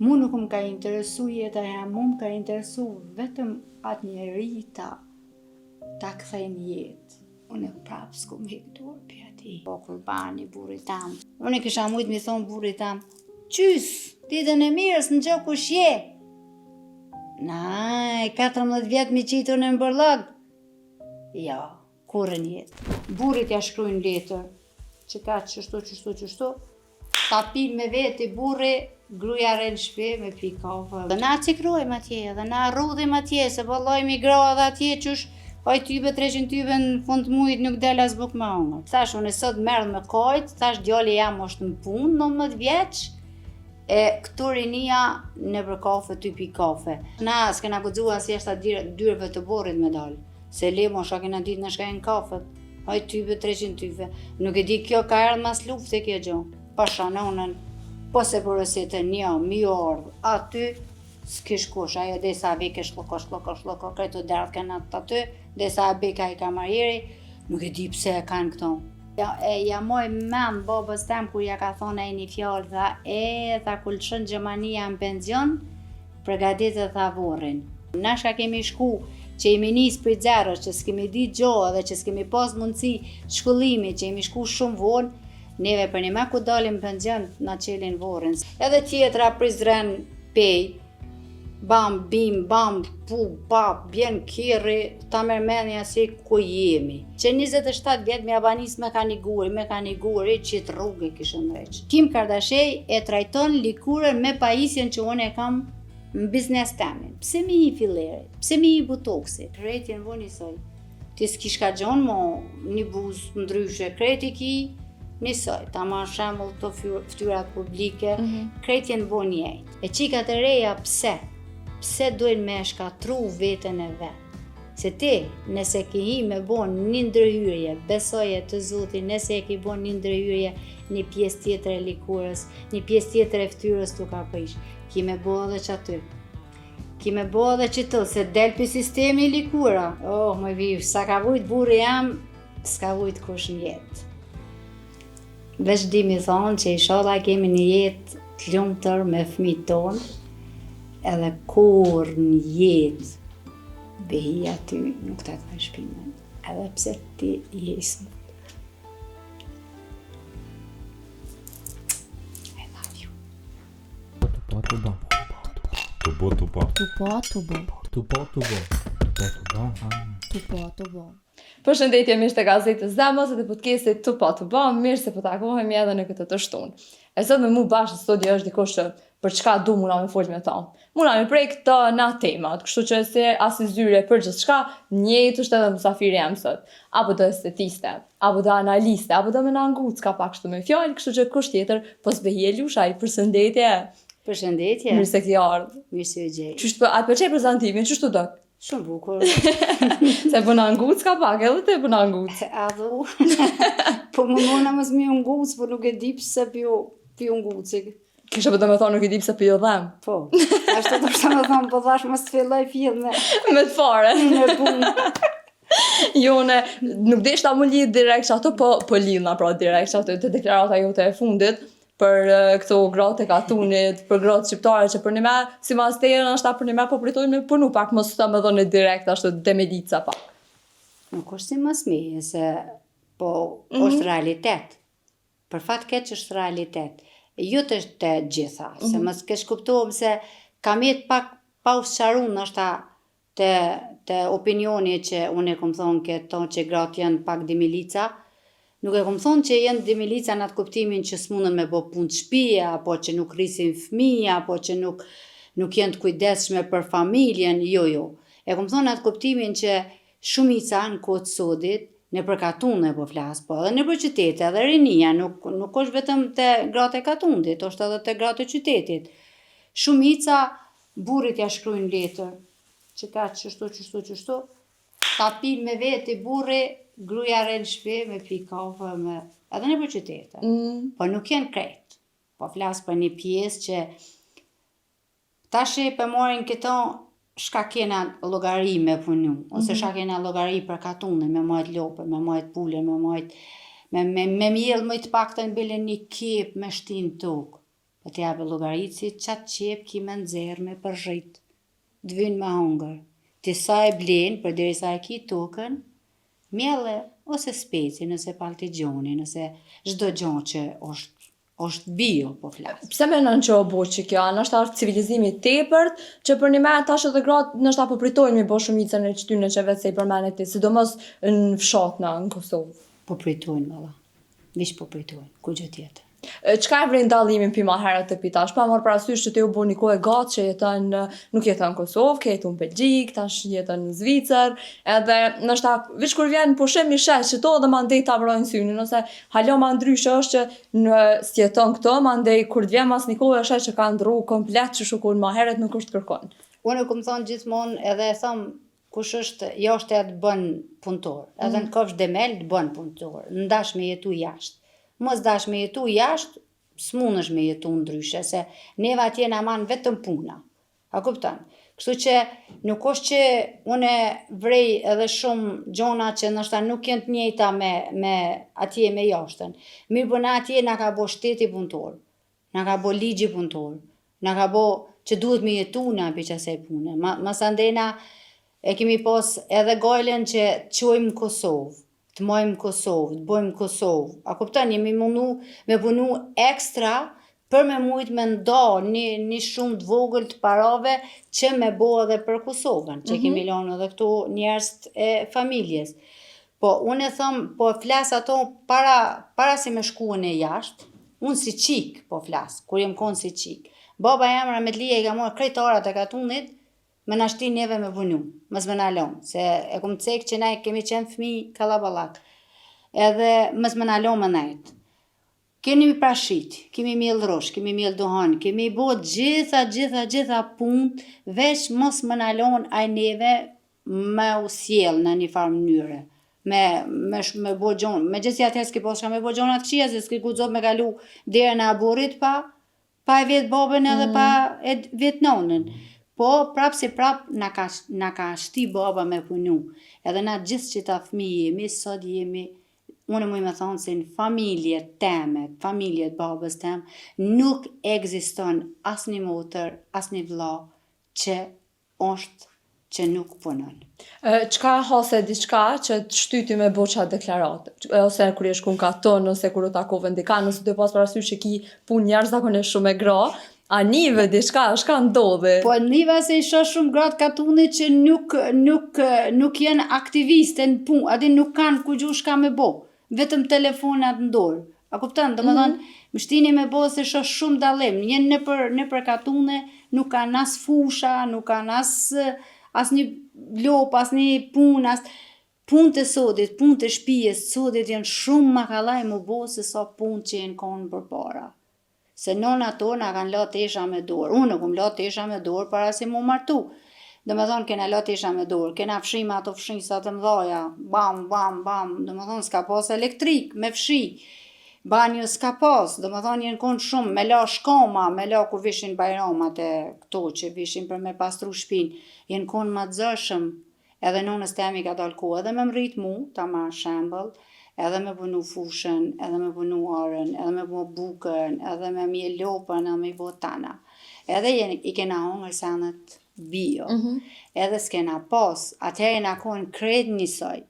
Mu nuk më ka interesu jeta jam, mu më ka interesu vetëm atë njeri ta kthejnë jetë. Unë prapë s'kom hek dorë për ati. Po kurbani burit tam. Unë kisha mujtë mi thonë burit tam, qys, ditën e mirës në gjë kush je? Naj, 14 vjetë mi qitur në mbërlog. Ja, kurën jetë. Burit ja shkrujnë letër, që ka qështu, ta pin me veti burri, gruja rrenë shpe me pi kafe. Dhe na cikrojmë atje, dhe na rrudhim atje, se vëllojmë i gra dhe atje qësh, oj tybe 300 tybe në fund mujt nuk del as buk me hongër. Thash, unë sot merr me kojt, thash djali jam është në punë, 19 vjeç, e këtu rinia në për kafe, ty pi kafe. Na s'kena guxuar si ashta dyreve të borrit me dalë, se le mosha kena ditë në shkajnë kafet, oj tybe 300 tybe. Nuk e di kjo ka erdhë mas lufte kjo gjë. Pa shanonën, po se përësitën një, mi ardhë, aty s'kish kush, ajo dhe sa vike shloko, kretu derdhë këna të aty, dhe sa beka i kamarjeri, nuk e di pse e kanë këto. Ja moj men babës tem kur ja ka thonë e një fjallë, tha kulëshën Gjermania në penzion, përgatitë tha vorrin. Nashka kemi shku që jemi nis për zerës, që s'kemi di gjohë dhe që s'kemi pas mundësi shkollimi, që jemi shku shumë vonë, neve për një me ku dalim penzion, na qelin vorrin. Edhe tjetra prizren pej, bam, bim, bam, pu, pap, bjen kiri, ta mërmenja si ku jemi. Që 27 vjetë me abanis me ka një guri, që të rrugë kishën reqë. Kim Kardashian e trajton likurën me pajisjen që unë e kam në biznes temin. Pse mi i fillerit, pse mi i botoksi? Kreti në voni soj. Ti s'kish ka gjonë mo një buzë ndryshe, kreti ki njësoj, ta ma shembull të ftyrat publike, kreti në bon jejt. E qikat e reja pse? Pse dojnë me shkatru vetën e vetë? Se ti, nëse ki hi me bon një ndërhyrje, besoje të Zotin, nëse e ki bon një ndërhyrje, një pjesë tjetër e likurës, një pjesë tjetër e ftyrës tu ka prish, ki me bo edhe që aty. Ki me bo edhe që të, se del për sistemi i likura. Oh, më viv, sa ka vujt burri jam, s'ka vujt kush në jetë. Veç di mi thonë që inshallah kemi një jetë të lumtur me fëmijët tonë, edhe kur në jetë behi aty nuk të ka shpinën, edhe pse ti jesë. I love you. Tupo. Përshëndetje mirë të gazetës Demos dhe podcastit Tupo, mirë se po takohemi edhe në këtë të shtunë. E sot me mu bashkë studio është dikush që për çka du muna me folj me ta. Muna me prej këto na temat, kështu që se as i zyre për gjithçka, njëjtë është edhe musafiri jam sot. Apo do estetiste, apo do analiste, apo do me na nguc ka pak kështu me fjalë, kështu që kush tjetër po s'behi Elushaj, përshëndetje. Përshëndetje. Mirë se ke ardhur. Mirë se u gjej. Ç'është atë pëlqej prezantimin, ç'është do? Shumë bukur. Se po na nguc ka pak, edhe te po na nguc. Adhu. Po më mona mos mi nguc, po nuk e di pse pi ngucik. Kisha po do me thonë nuk i di pse pi dhem. Po. Ashtu do të më thonë, po thash mos të filloj filme. Me të fare. Në punë. Jone, nuk deshta më lidh direkt që ato, po lidhna pra direkt që ato të deklarata jote e fundit, për këto gratë e katunit, për gratë shqiptare që për një me, si mas të erën ashta për një me po pritojnë me punu pak, mos të me dhone direkt ashtu demedica pak. Nuk është si mas mije, se po është realitet. Për fat keq është realitet. Jo të gjitha, se mos kesh kuptohem se kam jetë pak pa usqarun ashta të opinioni që unë e kom thonë këto që gratë janë pak dimilica. Nuk e kom thonë që jenë dimilica në atë kuptimin që s'munën me bo punë të shtëpia, apo që nuk rrisin fëmija, apo që nuk jenë të kujdesshme për familjen, jo. E kom thonë në atë kuptimin që shumica në kohë të sodit, në për katune po flas, po edhe në për qytete, edhe rinia, nuk është vetëm të gratë e katundit, është edhe të gratë e qytetit. Shumica burrit ja shkrujnë letër, që ka qështu, ta pin me veti burri, gruja rrenë shpe me pi kafe, edhe në për qytete. Po nuk jenë krejt. Po flas për një pjesë që tash për morin këto shka kena llogari me punu, ose shka kena llogari për katune, me majt lope, me majt pule, me mjell më të paktën bile një kep me shtin tokë. Po të japë llogaritë si qatë qep ki me nxerë me përzhit. Dvynë me hongër. Ti sa e blen, përderisa e ki tokën, mjelle ose speci, nëse paltigjoni, nëse çdo gjë që është bio, po flas. Pse menon që o bo që kjo? Nështë civilizimi i tepërt, që për një me tash edhe gratë nështë po pritojnë mi bo shumicën e qytyne që vetë se i përmenet ti, sidomos në fshatna, në Kosovë. Po pritojnë, valla. Vish po pritojnë, ku gjë tjetër. Çka e vren dallimin pi ma herët të pi tash? Pa marrë parasysh që ti u bo një kohë e gatë që jeton, nuk jeton në Kosovë, ke jeton në Belgjik, tash jeton në Zvicër, edhe nështë vish kur vjen pushim i shesh që to edhe mandej ta vrojnë synin, ose halo ma ndryshe është që në s'jeton këto, mandej kur t'vjen mas një kohë e shesh që ka ndru komplet që shukun ma herët nuk është kërkon. Unë kom thonë gjithmonë edhe e thom kush është jashtë e të bën punëtor, edhe në kofsh demel të bën punëtor, ndash me jetu jashtë. Mos dash me jetu jashtë, s'munësh me jetu ndryshe, se neve atje na man vetëm puna. A kupton? Kështu që nuk është që une vrej edhe shumë gjona që nështë nuk jenë të njëjta me atje me jashtën. Mirë për na atje na ka bo shteti punëtor, na ka bo ligji punëtor, na ka bo që duhet me jetu na për qasaj pune. Masandena e kemi pas edhe gajlen që qojmë Kosovë, të mojmë Kosovë, të bojmë Kosovë. A kupton, jemi mundu me punu ekstra për me mujt me nda një shumë të vogël të parave që me bo edhe për Kosovën, që kemi lanë edhe këto njerëz e familjes. Po, unë e thëmë, po flas ato para se me shkuën e jashtë, unë si qik po flas, kur jem konë si qik. Baba jamra me të lija i ka morë krejtarat e katunit, me na shti neve me vunu, mës me na lonë, se e kom cek që na kemi qenë fmi kalabalak, edhe mës me na lonë me nejtë. Kemi prashit, kemi mjell rosh, kemi mjell duhan, kemi bo gjitha punë, veç mos me na lonë aj neve me usjell në një farë mënyre. Me bo gjonë, me gjithë si atër s'ki poshka me bo gjonat këshia, se s'ki ku zot me kalu dhere në aburit pa e vetë babën edhe pa e vetë nonën. Po, prap si prap, na ka shti baba me punu. Edhe na gjithë që ta fmi jemi, sot jemi, unë muj me thonë se në familjet teme, familjet babës tem, nuk egziston as një motër, as një vlla që është që nuk punon. Qka hase diçka që të shtyti me bo qatë deklaratë? Ose kur je shku në katon, ose kur u takove ndikan, ose të pas parasysh që ki pun njerëz zakonisht shumë e gra, a nive diçka, shka ndodhe? Po nive se isha shumë gratë katunit që nuk jenë aktiviste në punë, adi nuk kanë ku gjush ka me bo, vetëm telefonat në dorë. A kuptan, do më thonë, më shtini me bo se isha shumë dalim, jenë në për katune, nuk kanë as fusha, nuk kanë as një lop, as një punë, punë të sodit, punë të shpijes, sodit jenë shumë makallaj më bo se sa punë që jenë konë për para. Se nona tona kanë la tesha me dorë. Unë kom la tesha me dorë para se mu martu. Dhe me thonë, kena la tesha me dorë, kena fshim ato fshinjësat të mdhaja, bam, bam, bam, dhe me thonë, s'ka pas elektrik, me fshi, banjo s'ka pas, dhe me thonë, jenë konë shumë, me la shkoma, me la kur vishin bajramat e këto që vishin për me pastru shpin, jenë konë ma të zëshëm, edhe nonës temi ka dalë kohë, edhe me mrit mu, ta ma shembël, edhe me punu fushën, edhe me punu arën, edhe me punu bukën, edhe me mje lopën, edhe me i bo tana. Edhe i kena hongër sanet bio, edhe s'kena pas, atëherë na konë kred njësoj.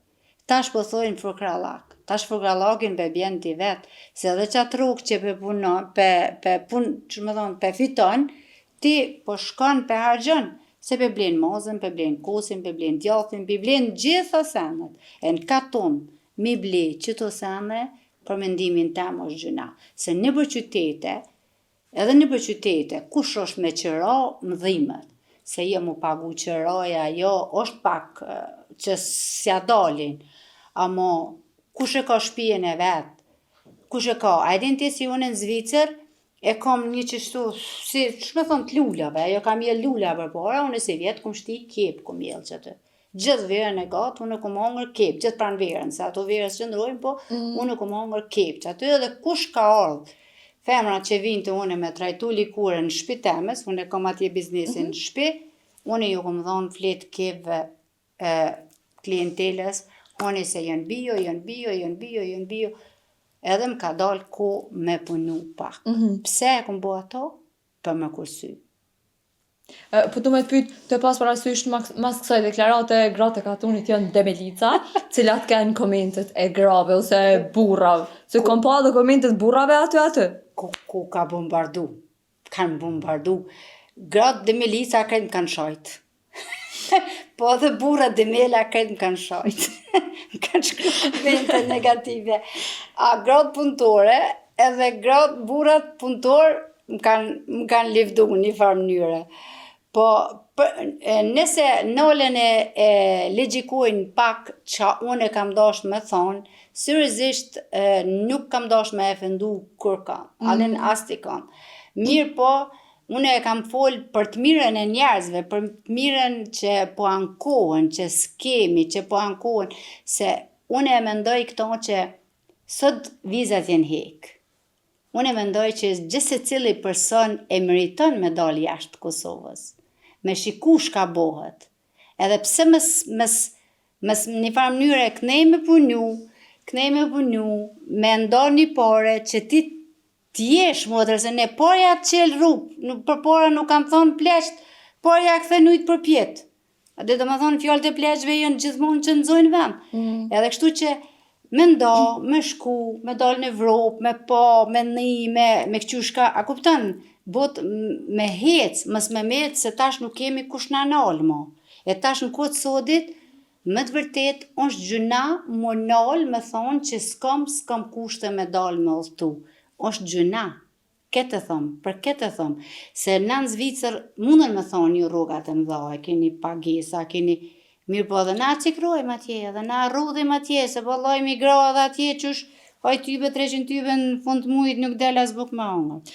Tash po thojnë furkrallak, tash furkrallakin pe bjen t'i vetë, se edhe qatë rukë që pe fiton, ti po shkon pe hargjën, se pe blen mazën, pe blen kosin, pe blen djathin, pe blen gjitha sanet. E në katon, mi ble qëto sene, për mendimin tem është gjëna. Se në për qytete, edhe në për qytete, kush është me qëra më dhimet. Se jo mu pagu qëraja, jo, është pak që s'ja dalin. Amo, kush e ka shpijen e vetë? Kush e ka? A edhin ti si unë në Zvicër, e kom një qështu, si, shme thonë të lullave, jo kam jel lulla për para, unë si vjetë kom shti kep kom jel që të. Gjithë verën e gatë, unë kom hongër kep, gjithë pranë verën, se ato verës që ndrojnë, po unë kom hongër kep, që aty edhe kush ka ardhë. Femra që vinë të unë me trajtu likure në shpi temes, unë e kom atje biznesin në shpi, unë ju kom dhonë fletë kepve klienteles, unë se jënë bio, edhe më ka dalë ko me punu pak. Pse e kom bo ato? Për me kursy. Po du me të pyet, të pas parasysh mas kësaj deklarate, gratë e katunit janë demelica, cilat kanë komentet e grave ose burrave. Se kom pa edhe komentet burrave aty. Ku ka bombardu. Kanë bombardu. Gratë demelica kretë më kanë shajt. Po edhe burrat demela kretë më kanë shajt. Më kanë shkruar komente negative. A gratë punëtore, edhe gratë burrat punëtor më kanë livdu në një farë mënyre. Po, nëse nolën e legjikojnë pak që unë e kam dash me thonë, seriozisht nuk kam dash me e fendu kur kam, alen asti kam. Mirë po, unë e kam folë për të mirën e njerëzve, për të mirën që po ankohen, që skemi, që po ankohen, se unë e mendoj këto që sot vizat jenë hekë. Unë e mendoj që gjithse cili person e meriton me dalë jashtë Kosovës, me shiku shka bohet. Edhe pse mes një farë mënyre kënej me punu, me ndonë një pare që ti t'jesh motër, se ne parja të qelë rrugë, për para nuk kam thonë pleqt, parja këthe nujtë për pjetë. Dhe do më thonë fjallët e pleqve jënë gjithmonë që nëzojnë vend. Edhe kështu që me ndo, me shku, me dalë në Evropë, me pa, me një, me këqyshka, a kupton? Bot me hec, mës me met, se tash nuk kemi kush na nalë mo. E tash në kodë sodit, më të vërtet, është gjuna më nalë me thonë që s'kam kushte me dalë me ullëtu. është gjuna. Këtë thëmë, për këtë thëmë. Se në Zvicër mundën me thonë një rrugat e mdha, keni pagesa, keni... Mirë po edhe na cikrojmë atje, edhe na rrudhim atje, se po lojmë i gra edhe atje qësh, haj tybe, 300 tybe në fund mujt nuk del as buk me hongër.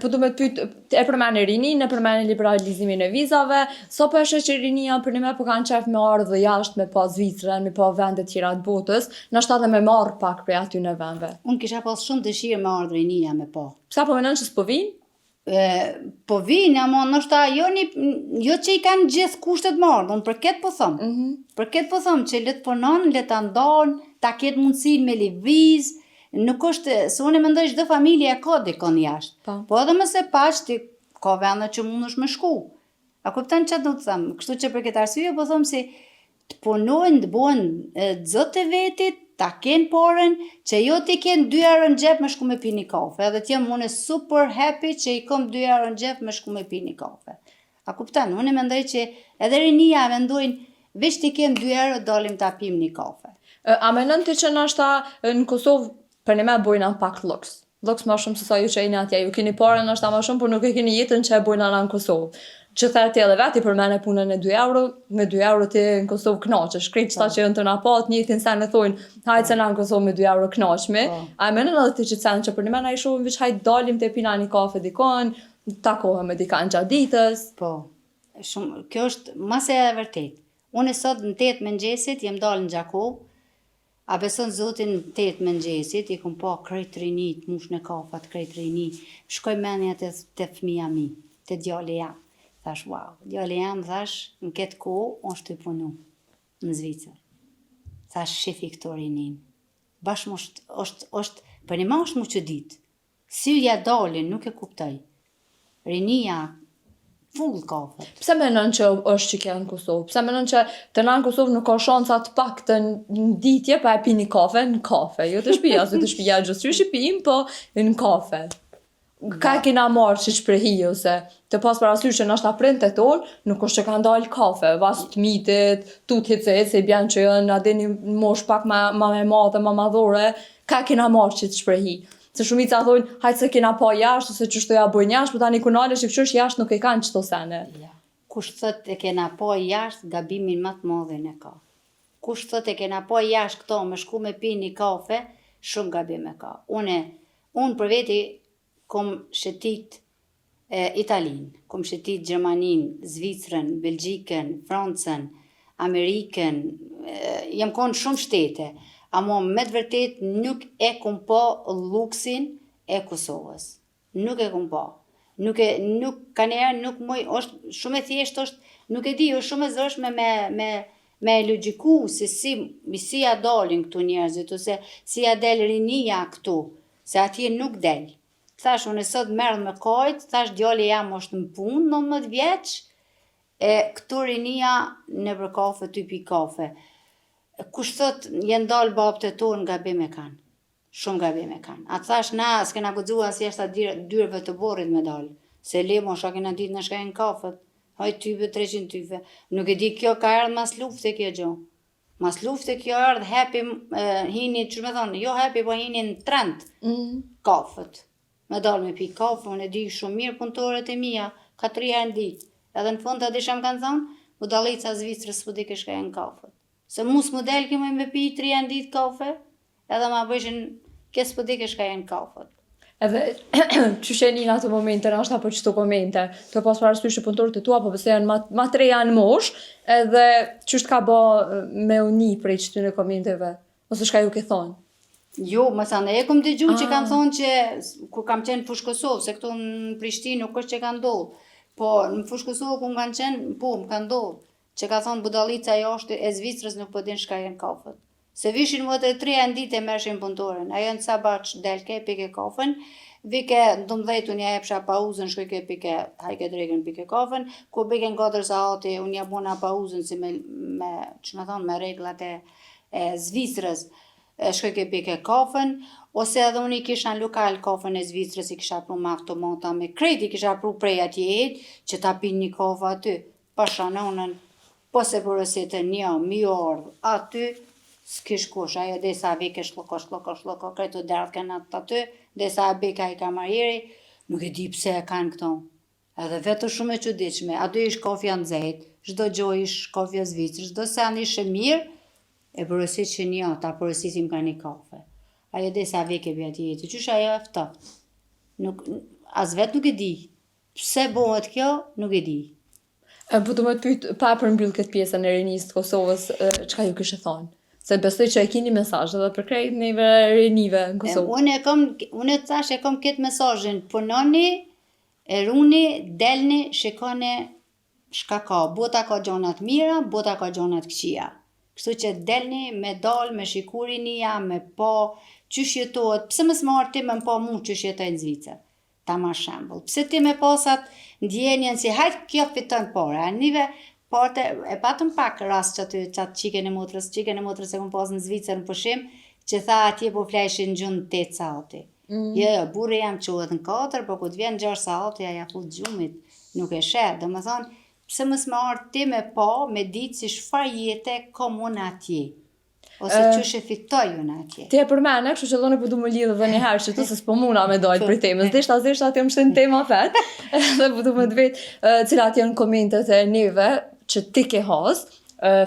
Po du me të pyt, e përmeni rinin, e përmeni liberalizimin e vizave, so për është që rinia për një me po kanë qef me ardhë jashtë me pa Zvicrën, me pa vendet tjera të botës, nështë edhe me marë pak për aty në vendve. Unë kisha pas shumë dëshirë me ardhë rinia me pa. Psa po menon që s'po vinë? Po vinë, ama nështë jo që i kanë gjithë kushtet më ardhë, unë për këtë po thëmë. Për këtë po thëmë që letë punon, letë andonë, ta ketë mundësin me livizë. Nuk është, se unë e mendoj çdo familje ka dikon jashtë. Po edhe mëse pash ti ka vende që mundesh me shku. A kupton çfarë do të them? Kështu që për këtë arsye po them se të punojnë, të bëjnë zotë vetit, ta kenë porën, që jo ti kenë 2 euro në xhep me shku me pi një kafe. Edhe ti jam unë super happy që i kam 2 euro në xhep me shku me pi një kafe. A kupton? Unë mendoj që edhe rinia mendojnë veç ti kenë 2 euro dalim ta pim një kafe. A mendon ti që nashta në Kosovë për një me bojna pak luks. Luks ma shumë se sa ju që e një atje. Ju keni parën nështë ma shumë, por nuk e keni jetën që e bojna në Kosovë. Që thërë ti edhe veti për mene punën e 2 euro, me 2 euro ti në Kosovë knaqësh. Krejt qëta që jënë të napat, njëtin sen e thojnë, hajtë se në Kosovë me 2 euro knaqëmi. A e menën edhe ti që të sen që për një mena i shumë, vish hajtë dalim të pina një kafe dikon, takohëm me dikan gjatë ditës. Po, shumë, kjo është mase e vërtet. Unë sot në 8 mëngjesit jem dalë në Gjakov. A beson zotin 8 mëngjesit, i kom pa krejt rinit, mush në kafat, krejt rinit. Shkoj menja të fëmija mi, të djali jam. Thash, wow, djali jam, thash, në këtë ko, është të punu në Zvicër. Thash, shifi këto rinin. Bashmë është, për një ma është mu që ditë. Syja dalin, nuk e kuptoj. Rinia, full kafet. Pse menon që është që kja në Kosovë? Pse menon që të na në Kosovë nuk ka shansa të pak të në ditje pa e pi një kafe në kafe? Jo të shpija, se të shpija gjësry shqipim, po në kafe. Ka kina marrë që shprehi, ose të pas parasysh që nështë aprint e tonë, nuk është që ka ndalë kafe, vas të mitit, tut hicet, se i bjanë që jënë adhe një mosh pak ma me madhe, ma madhore, ka kina marrë që të shprehi. Se shumica thonë, hajtë se kena pa jashtë, ose që shtoja bojnë jashtë, për ta një kunale që këshush jashtë nuk e kanë qëto sene. Ja. Kush thët e kena pa jashtë, gabimin më të madhin e ka. Kush thët e kena pa jashtë këto, me shku me pi një kafe, shumë gabim e ka. Unë për veti kom shetit Italinë, kom shetit Gjermaninë, Zvicrën, Belgjikën, Francën, Amerikën, jam konë shumë shtete. Amo me të vërtet nuk e kom pa luksin e Kosovës. Nuk e kom pa. Nuk ka njerë, nuk moj, është shumë e thjesht, është, nuk e di, është shumë e zërshme me logjiku se si ja dalin këtu njerëzit, ose si ja del rinia këtu, se atje nuk del. Thash, unë sot merr me kajt, thash, djali jam është në punë, 19 vjeç, e këtu rinia në për kafe, ty pi kafe. Kush thot, jenë dalë babët e tonë, gabim e kanë. Shumë gabim e kanë. A thash, na s'kena guxuar as jashtë dyreve të borrit me dalë. Se le mosha kena ditë në shkajnë kafet. Haj type, 300 type. Nuk e di kjo ka erdhë mas lufte kjo gjo. Mas lufte kjo erdhë hepi hini, që me thonë, jo hepi, po hini në trend kafet. Me dalë me pi kafe, unë e di shumë mirë punëtorët e mia, ka 3 herë në ditë. Edhe në fund të disha më kanë thonë, budallica Zvicrës s'po di ke shkajnë kafet. Se mus model kemi me pi 3 herë në ditë kafe, edhe ma bëshin, kes po di ke shkajnë kafet. Edhe që sheni në ato momente, në ashta për qëto komente, të pas parasysh që punëtorët e tua, po pëse janë ma tre janë mosh, edhe qështë ka ba me uni prej qëty në komenteve, ose shka ju ke thonë? Jo, më thënë, e kom dëgju që kam thonë që, kur kam qenë në Fushë Kosovë, se këtu në Prishtinë nuk është që ka ndodhë, po në Fushë Kosovë ku më kanë qenë, po më kanë ndodhë, që ka thonë budallica jashtë e Zvicrës nuk po din shka jenë kafet. Se vishin më të 3 herë në ditë e mershin punëtoren. Ajo në sabaç delke, pike kafen, vike 12 unë ja epsha pauzën, shkojke pike hajke dregën pike kafen, ku bike në 4 saati unë ja bona pauzën si me që me thonë, me reglat e Zvicrës, shkojke pike kafen, ose edhe unë i kisha në lokal kafen e Zvicrës, i kisha pru me automata, me kredi, kisha pru prej atjet, që ta pin një kafe aty, pasha në unën, po se përësitën një, mi ardhë aty, s'kish kush, ajo dhe sa vike shloko, kretu derdhë kanë aty, dhe sa beka i kamarjeri, nuk e di pse e kanë këto. Edhe vetë shumë e çuditshme, aty ish kofja nxehtë, çdo gjë ish kofja Zvicrës, çdo sen ishte mirë, e porosit që një, ta porositim ka një kafe. Ajo dhe sa vike bja tjetë, qysh ajo e ftoft. As vetë nuk e di. Pse bëhet kjo, nuk e di. Po të më të pyet pa përmbyll këtë pjesën e rinisë të Kosovës, çka ju kishe thonë? Se besoj që e kini mesazh edhe për krejt neve rinive në Kosovë. Unë thash e kom këtë mesazhin, punoni, runi, delni, shikoni shka ka. Bota ka gjonat mira, bota ka gjonat këqija. Kështu që delni me dal, me shikur rinia, me pa qysh jetohet. Pse mos marr ti me pa mu qysh jetoj në Zvicër? Ta ma shembull. Pse ti me pasat ndjenjen si hajt kjo fiton para. Nive parte e patëm pak rast që aty qike në motrës e kom pas në Zvicër në pushim, që tha atje po fleshin gjumë 8 saati. Jo, burri jam qohet në 4, po ku të vjen 6 saati, ja fut gjumit, nuk e shet. Dhe më thonë, pse mos më ardh ti me pa, me ditë si çfarë jete kom unë atje. Ose çush e fitoj unë atje. Ti e përmend, kështu që dhoni po du më lidh edhe një herë që tu se s'po muna me dal për temën. Zeshta aty më shën tema vet. Dhe po du më të vet cilat janë komentet e neve që ti ke has,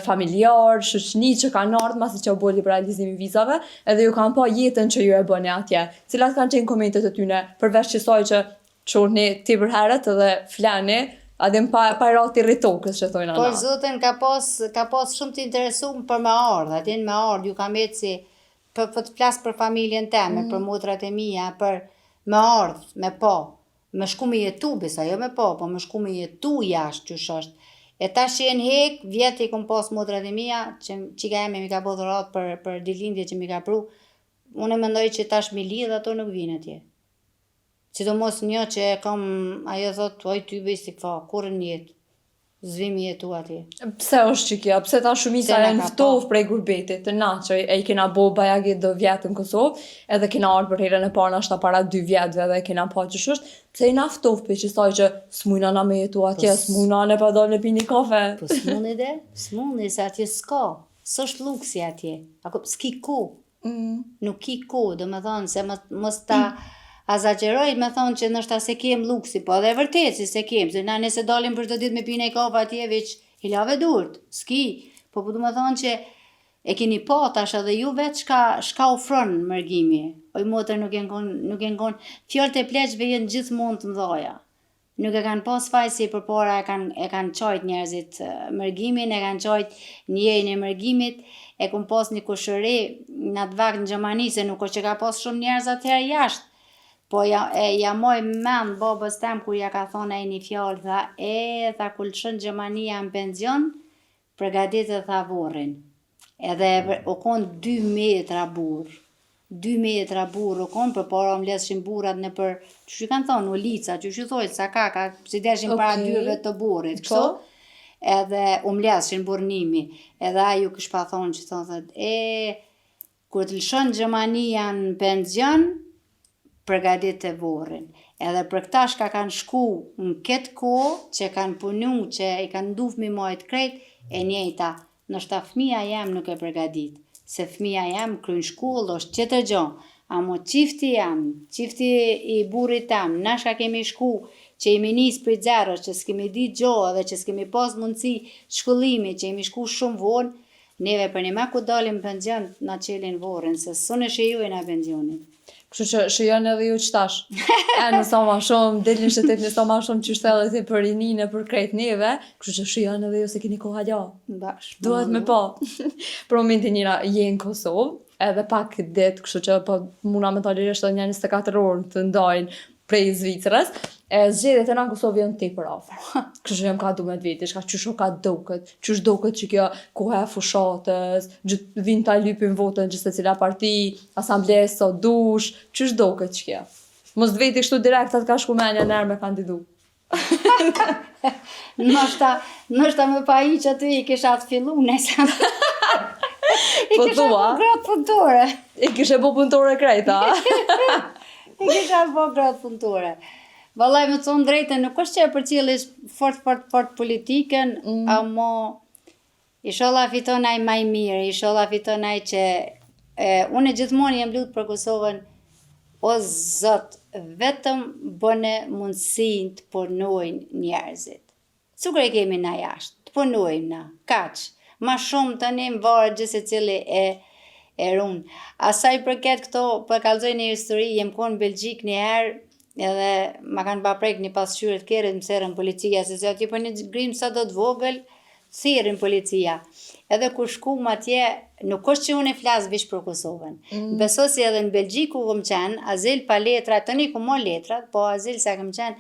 familjar, shoqni që kanë ardhur masi që u bë liberalizimi i vizave, edhe ju kanë pa jetën që ju e bëni atje. Cilat kanë qenë komentet e tyne, përveç kësaj që çorni ti për herët edhe flani, adem pa rati rritokës që thojnë ana. Po zoten ka pas shumë të interesuar për me ardh, atje me ardh, ju kam eci për të flas për familjen time, për motrat e mia, për me ardh, me pa, me shku me jetu, besa jo me pa, po me shku me jetu jashtë qysh është. E tash që jenë hek, vjetë i kom pas motrat e mia, që qika eme mi ka bo dhurat për dilindje që mi ka pru, unë e mendoj që tash mi lidh ato nuk vinë atje. Sidomos një që e kam, ajo thot, oj ty bëj si këfa, kurën jetë, zvimi jetu atje. Pse është që kjo? Pse ta shumica e nftov prej gurbetit, të na që e i kena bo bajagit do vjetë në Kosovë, edhe kena ardhë për herën e parë ashta para 2 vjetëve dhe kena pa që shusht, pse i naftov për që saj që s'mujna na me jetu atje, s'mujna ne pa dal në pini kafe. Po s'muni dhe, s'muni se atje s'ka, s'është luksi atje, ako s'ki ku, nuk ki ku, do me thonë se mos ta azagjeroj me thonë që nështë se kem luksi, po edhe vërtet si se kem, se na nëse dalim për të ditë me pine i kafe atje, veç i lave durt, s'ki, po du me thonë që e kini pa tash edhe ju vetë shka ofron mërgimi, oj motër nuk e ngon, fjallët e pleqve jenë gjithmonë të mdhaja, nuk e kanë pas faj si për para e kanë qajt njerëzit mërgimin, e kanë qajt njejnë e mërgimit, e kun pas një kushëri në atë vakt në Gjermani, se nuk është që ka pas shumë njerëz atëherë jashtë, po ja moj mend babës tem kur ja ka thonë ai një fjalë, tha, tha kur lëshën Gjermania në penzion, përgatitet tha vorrin. Edhe u konë 2 metra burr. 2 metra burr u konë, për para më leshin burrat në për, që kanë thonë, ulica, që thojtë, sa kaka, si deshin para dyrëve të burrit, kështu? Edhe u mleshin burnimi. Edhe aju kësh pa thonë që thonë, kur të lëshon Gjermania në penzion, përgatit e vorrin. Edhe për këta shka kanë shku në këtë kohë, që kanë punu, që i kanë ndu fëmijët krejt, e njëjta, nështë ta fëmija jem nuk e përgatit. Se fëmija jem kryen shkollë, është qëtër gjë. Amo qifti jam, qifti i burrit tam, na shka kemi shku, që jemi nisë për zero, që s'kemi ditë gjohë dhe që s'kemi pas mundësi shkollimi, që jemi shku shumë vonë, neve për një me ku dalim penzion, na qelin vorrin, se sune shijojnë a penzionit. Kështu që shijon edhe ju qëtash. Nësa ma shumë, delin shtetet nësa ma shumë që shtelë ti për rinin e për krejt neve, kështu që shijon edhe ju se keni koha gja. Duhet me pa. Për momentin njëra jenë Kosovë, edhe pak dit, kështu që po muna mentalisht edhe një 24 orë të ndajnë prej Zvicrës, zgjedhjet e na në Kosovë janë tepër afër. Kështu që jam ka 12 vite, shka qysho ka duket që kjo koha e fushatës, vinë ta lypin votën gjithë se cila parti, asamblesë, so dush, qysh duket që kjo. Mos dveti kështu direkt atë ka shku menja nërë me kandidu. Nështë me pa i që ty i kisha të fillu nësa. I kisha po gratë punëtore. I kisha po punëtore krejta. I kisha po gratë punëtore. Vallaj me të thonë drejtën, nuk është që e përcjellish fort politikën, amo inshallah fiton ai më i mirë, inshallah fiton ai që unë gjithmonë jam lut për Kosovën, o Zot, vetëm bëne mundësinë të punojnë njerëzit. Cukur e kemi na jashtë, të punojmë na, kaq. Ma shumë tani më varet gjithë secili e runë. Asaj përket këto, për kallëzoj një histori, jem konë në Belgjik një herë, edhe ma kanë ba prek një pasqyre të kere të më serën policia, se se aty për një grimë sa do të vogël, serën policia. Edhe kur shku ma tje, nuk është që unë e flasë vish për Kosovën. Beso si edhe në Belgjik ku këm qenë, azil pa letra, të një ku mo letrat, po azil sa këm qenë,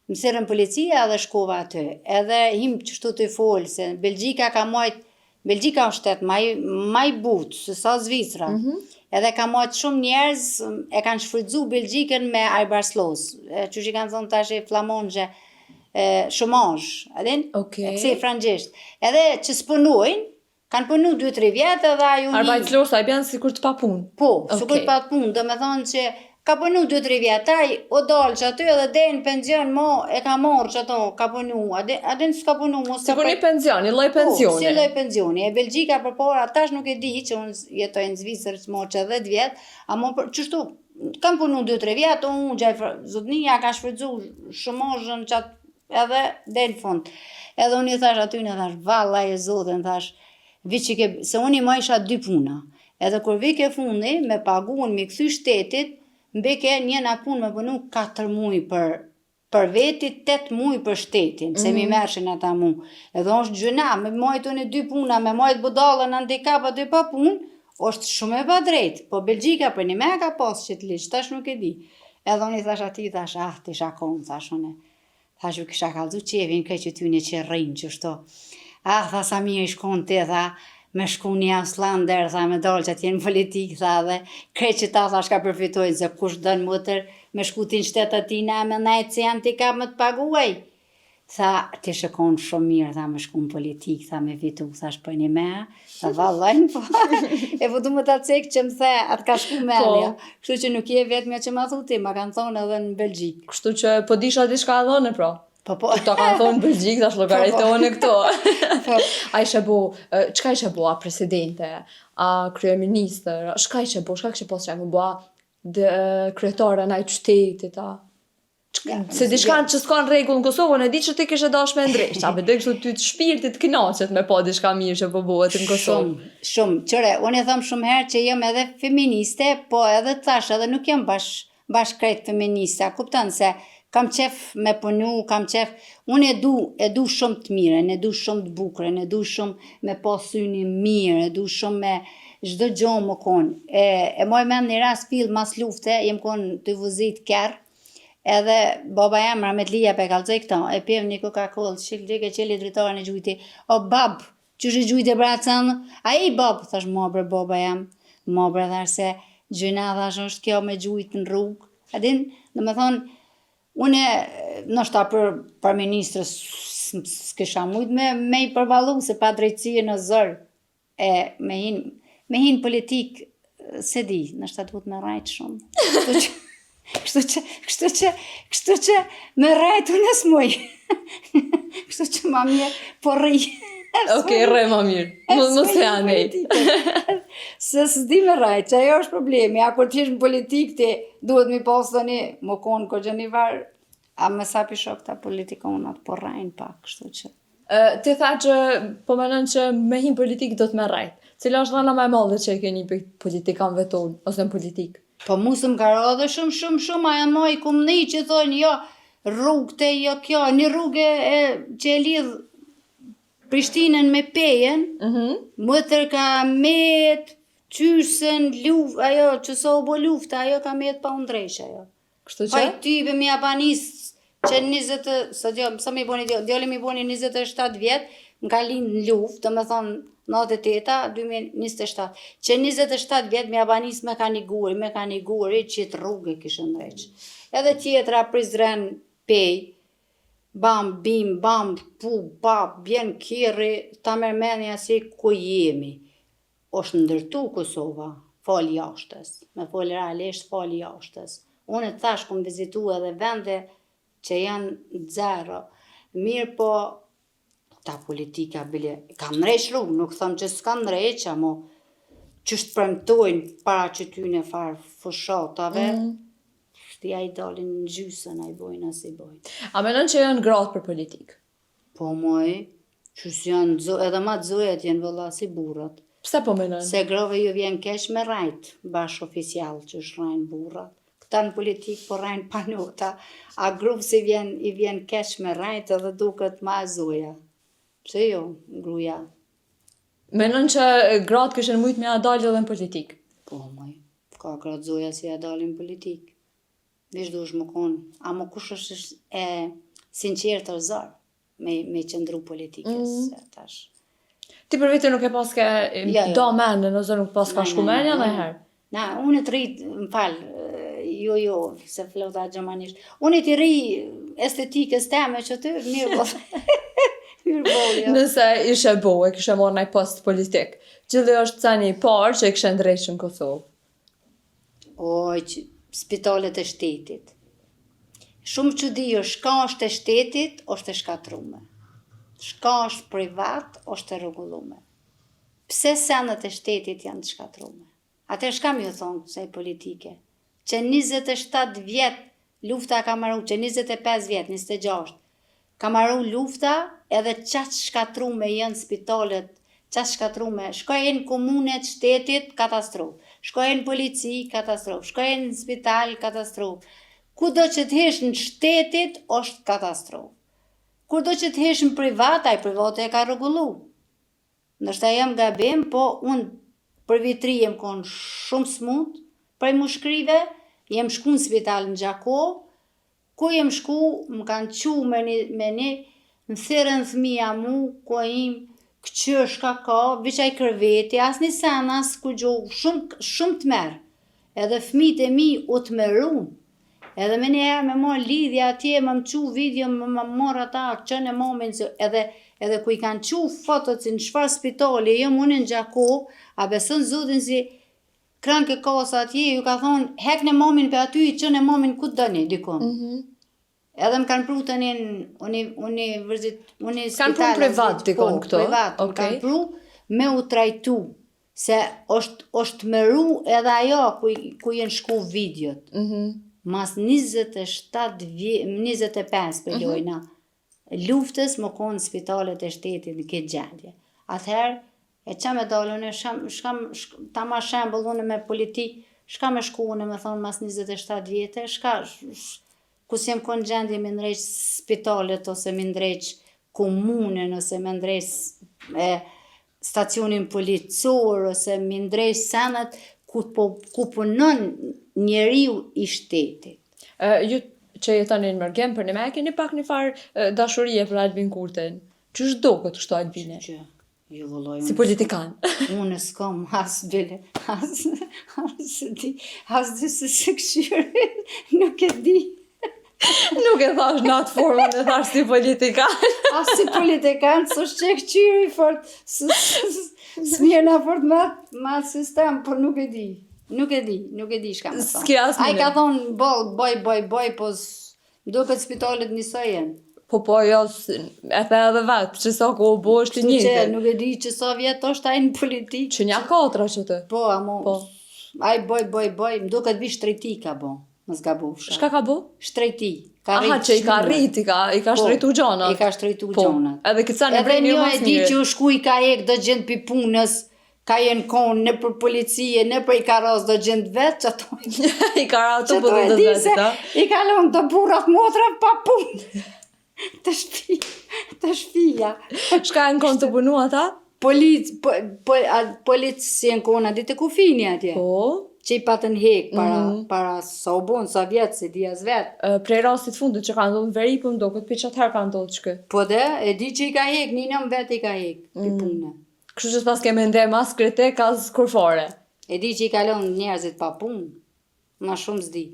më serën policia edhe shkova aty. Edhe him qështu të folë, se Belgjika ka mojtë, Belgjika është shtetë maj butë, se sa Zvicra. Edhe ka mojtë shumë njerëz, e kanë shfrydzu Belgjikën me ajbarslos. Që që kanë thonë tash e flamonjë, shumanj, edhin? E kësi frangjesht. Edhe që s'punojnë, kanë punu 2-3 vjetë edhe aju një... Arbajtslorsa i bjanë si kur të pa punë. Po, si kur të pa punë, dhe me thonë që ka punu 2-3 vjetë, taj o dalë që aty edhe dhe në penzion, mo e ka morë që ato, ka punu, adin s'ka punu, mos... Si kur një penzion, një loj penzioni. Po, si loj penzioni. E Belgjika për para, tash nuk e di që unë jetoj në Zvicër që mo që 10 vjetë, a mo qështu, kam punu 2-3 vjetë, unë gjaj zotnia ka shfrydzu shumazhën që edhe dhe në fund. Edhe unë i thash aty, në thash, valla e zotën, thash, se unë i ma isha 2 puna. Edhe kur vike fundi, me pagun, me këthy shtetit, mbeke njëna punë me punu 4 muj për vetit, 8 muj për shtetin, se mi mershin ata mu. Edhe është gjëna, me majtë unë 2 puna, me majtë budalën handikap aty pa punë, është shumë e pa drejtë. Po Belgjika për një me ka pas që të liqë, tash nuk e di. Edhe unë i thash ati, thash, të isha konë, thash unë. Thash u kisha kalzu qevin, kaj që ty një që rrinë që shto. Tha sa mirë i shkon të, tha, me shku një Auslander, tha, me dalë që atje në politikë, tha, dhe krejt që ta, tha, shka përfitojnë, se kush dënë mëtër, me shku ti në shtetë atina, me najtë që janë t'i ka më të paguaj. Tha, ti shkon shumë mirë, tha, me shku në politikë, tha, me fitu, tha, shpër një me, tha, vallajnë, po, e po du më ta cekë që më the, atë ka shku me alja. Kështu që nuk je vetë me që ma thuti, ma kanë thonë edhe në Belgjik. Kështu që po disha diçka dhënë, pra. Po. Ta kanë thonë në Belgjik, tash llogaritohen këto. A ishe bo, çka ishe bo, a presidente, a kryeministër, çka ishe bo, çka kishe pas që më bo, kryetare në qytetit, a... Se diçkan që s'ka në rregull në Kosovë, e di që ti kishe dash me ndresht, a bëdoj kështu ty të shpirtit kënaqet me pa diçka mirë që po bëhet në Kosovë. Shumë, qëre, unë e thëmë shumë herë që jam edhe feministe, po edhe thash, edhe nuk jam bash krejt feministe, a kupton se kam qef me punu, kam qef, unë e du shumë të mire, e du shumë të bukre, e du shumë me pasyni mirë, e du shumë me çdo gjë më konë. E moj men një rast fill mas lufte, jem konë të vëzit kërë, edhe baba jam Rahmetlia pe kalzoj këta, e pev një Coca-Cola, shikë ke qeli dritarën e gjujti, o bab, që është gjujt e bracën, a i babë, thash mobre, baba jam, mobre thash se gjyna thash është kjo me gjujt në rrugë, adin, dhe me thonë, une, nështë për ministrës, s'kisha mujt me i përvalu se pa drejtësie në zërë, e me hin politik, se di, nështë ta duhet me rajtë shumë. Kështu që me rajtë unë s'muj. Kështu që ma mirë, po rri. Okej, rre ma mirë. Mos e anej. Se s'di me rajtë, që ajo është problemi. A kur t'jesh në politikë, ti duhet mi posë të një, më konë ko gjeni varë, a me sa pishok ta politikonat, po rajnë pak, kështu që. Ti tha që po menon që me hin politikë do të me rajtë. Cila është rana më e madhe që e keni për politikanëve tonë, ose në politikë? Po mu së më ka rodhe shumë, a janë moj kumni që thonë, jo, rrugë jo kjo, një rrugë që e lidhë Prishtinën me Pejen, mëtër ka met, qysën, luft, ajo që so bo lufta, ajo ka met pa undrejsh, ajo. Kështu që? Tyve mi abanis që 20, djali mi boni 27 vjetë, më ka linë në luft, të me thonë 98, 2027, që 27 vjetë mi abanis me ka një guri, që të rrugë kishë ndreqë. Edhe tjetra prizren pej, bam, bim, bam, pu, pap, bjen kjeri, ta mërmenja si ku jemi. Oshtë ndërtu Kosova, fali jashtës, me fali realisht fali jashtës. Unë të thash këmë vizitu edhe vende që janë zero. Mirë po, ta politika bile, kam nreq rrugë, nuk thëmë që s'kam nreq, amo që shpremtojnë para që ty në farë fushatave, shtia i dalin në gjysën, a i bojnë as i bojnë. A menon që janë gratë për politikë? Po moj, që janë, edhe ma të zojët janë vëlla si burrat. Pse po menon? Se grove ju vjen keq me rajt, bash oficial që shrajnë burrat. Këta në politikë po rajnë pa nota, a grupë si i vjen keq me rajt edhe duket ma zoja. Pse jo, gruja? Menon që gratë këshën mujtë me a dalë edhe në politikë? Po, moj, ka gratë zoja si a dalë në politikë. Vish dush më konë, a më kush është sinqerë të zarë me qëndru politikës, tash. Ti për vete nuk e paske do menë, nëse nuk paska shku menja dhe herë? Na, unë të rritë, më falë, jo, se flota gjëmanisht. Unë të rri estetikës teme që të mirë bo. Nëse ishe bo, e kështë morë nëj post politik, gjithë është cani parë që e kështë ndrejshë në Kosovë? Spitalet e shtetit. Shumë që di, shka është e shtetit, është e shkatrume. Shka është privat, është e rregullume. Pse senet e shtetit janë të shkatrume? Ate shka mi ju thonë, se politike, që 27 vjetë lufta ka marru, që 25 vjetë, 26, ka marru lufta edhe qatë shkatrume janë spitalet, qatë shkatrume, shkojnë komunet shtetit, katastrofë, shkojnë polici, katastrofë, shkojnë në spital, katastrofë. Kudo që të hesh në shtetit, është katastrofë. Kudo që të hesh në privat, ai private e ka rregullu. Nështë jam gabim, po unë për vitri jem konë shumë smut, prej mushkrive, jem shku në spital në Gjakov, ku jem shku, më kanë qu me një, në thirën thmija mu, ku im, këqër shka ka, viqaj kërveti, as një sen, as ku gjohë, shumë të merë. Edhe fmit e mi u të merun, edhe me njëherë me mor lidhja atje, më qu video, më mor ata, që në moment, edhe ku i kanë qu fotot si në shfar spitali, jo unë në Gjakov, a besën zotin si kran ke kasa atje, ju ka thonë, hek në momin për aty, që në momin ku të dëni, dikon. Edhe më kanë pru të një kanë pru privat, dikon këto? Privat, më kanë pru me u trajtu, se është mëru edhe ajo ku jenë shku videot. Mas 25 për jojna, luftës më konë spitalet e shtetit në këtë gjendje. Atëherë, e që me dalën, ta ma shembol unë me politikë, shka me shku unë me thonë mas 27 vjetë, ku si jem konë gjendje me ndreq spitalet, ose me ndreq komunën, ose me ndreq stacionin policor, ose me ndreq senet, ku punon njeriu i shtetit. Ju që jetoni në Mërgem, për një me keni pak një farë dashurie për Albin Kurtin. Qështë do këtë kështu Albine? Jo vëllai. Si politikan. Unë s'kam as bile, as di se këshyri, nuk e di. Nuk e thash në atë formën, e thash si politikan. As si politikan, s'është që këshyri fort, s'mjerë fort ma sistem, por nuk e di. Nuk e di shka më thonë. S'ki as A i ka thonë, boj, po do këtë spitalet njësoj jenë. Po, jo, e the edhe vetë, që sa ko bo është të njëtë. Që nuk e di që sa vjetë është ajë në politikë. Që nja 4 që të. Po, ajë boj, më do këtë vi shtrejti ka bo, më zgabusha. Shka ka bo? Shtrejti. Aha, që i ka rrit, i ka shtrejtu gjonat. I ka shtrejtu gjonat. Edhe këtësa në vrejnë një mas mirë. Edhe një e di që u shku i ka ek do gjendë pi punës, ka jenë konë në për policie, në për i ka ras do gjendë vetë, që to i ka ratu për dhe vetë, ta? I ka lonë të burat motra pa punë. Të shpia. Shka e në konë të punu ata? Polici si e në kona ditë kufini atje. Po? Që i patën hek para sa u bonë, sa vjetë, se di as vetë. Prej rastit fundit që ka ndonë veri, po ndo këtë për që atëherë ka ndonë që kë? Po dhe, e di që i ka hek, një nëmë vetë i ka hek, për punë. Kështu që pas keme ndë mas kritik as kurfare? E di që i kalon njerëzit pa punë, ma shumë s'di.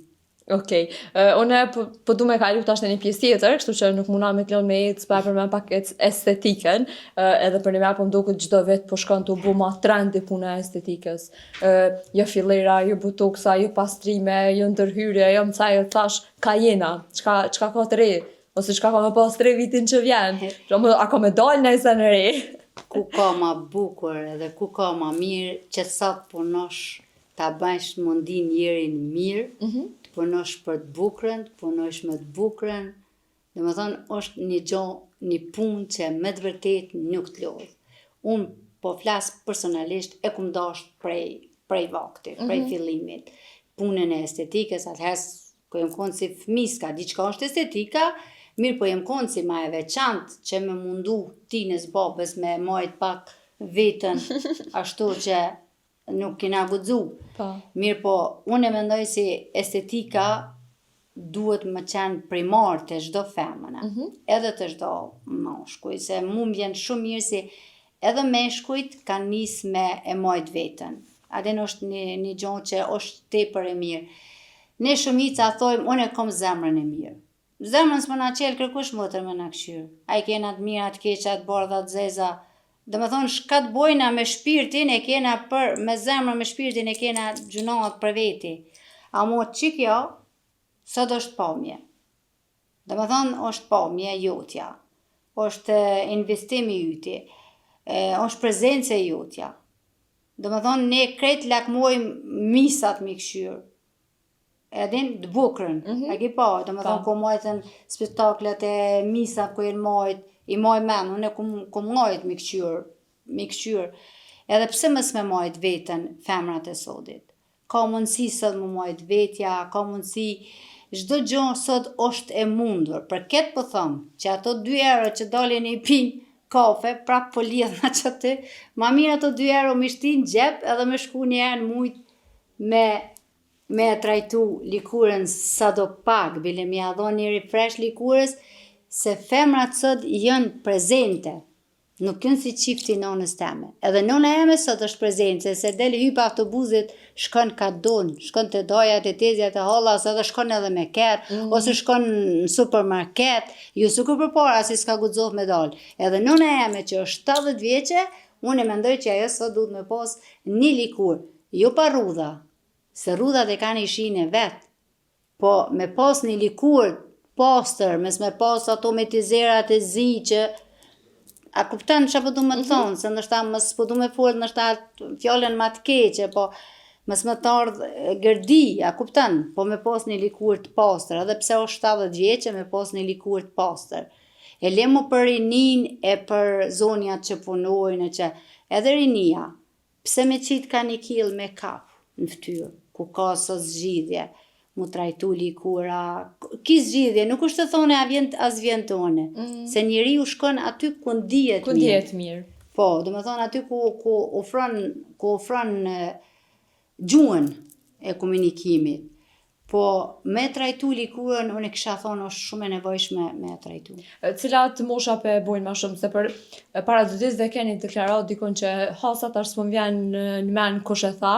Okej, une po du me kalu tash në një pjesë tjetër, kështu që nuk muna me t'lon me jetë s'pa për me pak estetiken, edhe për një me po mdo këtë gjdo vetë po shkon të bu ma trendi puna estetikës. Jo fillera, jo butoksa, jo pastrime, jo ndërhyrje, jo mëcaj, jo thash, ka jena, qka ka të re, ose qka ka me pas 3 vitin që vjen, a ka me dalë në isë në re. Ku ka ma bukur edhe ku ka ma mirë, që sa punosh ta bëjsh mundin njerin mirë, punosh për të bukrën, punosh me të bukrën, dhe më thonë, është një punë që me të vërtet nuk të lodhë. Unë po flasë personalisht e kum dasht prej vakti, prej fillimit. Punën e estetikës, atëherës, ko jem konë si fëmis, ka diçka është estetika, mirë po jem konë si ma e veçantë që me mundu tinës babës me majt pak vetën, ashtu që nuk kina gudzu. Mirë po, unë e mendoj si estetika duhet më qenë primar të çdo femëna, edhe të çdo mashkuj, se mu më vjen shumë mirë si edhe meshkujt kanë nisë me e majt vetën. Adin është një gjonë që është tepër e mirë. Ne shumica thojmë, unë e kom zemrën e mirë. Zemrën s'më na qelë kërkush motër me na këshyrë. A i kena të mira, të keqa, të bardha, të zeza. Dhe me thonë, shka të bojna me shpirtin e kena me zemrën me shpirtin e kena gjunohat për veti. A mo që kjo, sot është pamje. Dhe me thonë, është pamje jotja. është investimi yti. është prezence jotja. Dhe me thonë, ne kretë lakmojmë misat me këshyrë. Edhin të bukrën. E ki pa, dhe me thonë, ku majtën spektaklet e misat ku i maj men, unë ku majtë me këshyrë. Edhe pse mës me majtë vetën femrat e sotit. Ka mundësi sot më majtë vetja, ka mundësi, çdo gjë sot është e mundur. Për këtë po thëmë, që ato 2 euro që dalin i pinë kafe, prap po lidhna që aty, ma mirë ato 2 euro me shtin gjep edhe me shku një herë në mujt me trajtu likurën sa do pak, bile mi a dho një refresh likurës, se femrat sot jënë prezente, nuk kënë si qifti nonës teme. Edhe nona eme sot është prezente, se deli hypa autobusit, shkon ka donë, shkon të dojat e tezjat e hallas, edhe shkon edhe me kerë, ose shkon në supermarket, ju sukur për para si s'ka gudzov me dalë. Edhe nona eme që është 70 vjeqe, unë e mendoj që ajo sot duhet me pos një likur, jo pa rudha, se rudhat e kanë ishin e vetë, po me pos një likur pastër, mes me pas ato me tizerat e zi që a kuptan që po du me të thonë, se nështë ta mësë po du me folë, nështë ta fjallën ma të keqe, po mësë me të ardhë gërdi, a kuptan, po me pas një likur të pastër, edhe pse o 70 vjeqe me pas një likur të pastër. E lemu për rinin e për zonjat që punojnë, që edhe rinia, pse me qitë ka një kil me kap në ftyrë, ku ka sot zgjidhje, mu trajtu likura, ki zgjidhje, nuk është të thone as vjen të one, se njeri u shkon aty ku ndihet mirë. Ku ndihet mirë. Po, do me thonë aty ku ofron gjuhën e komunikimit. Po me trajtu likurën, unë kisha thonë është shumë e nevojshme me trajtu. Cilat mosha pe bojnë ma shumë, se për para 2 ditëve keni deklarat dikon që hasat tash s'më vjen në men kush e tha,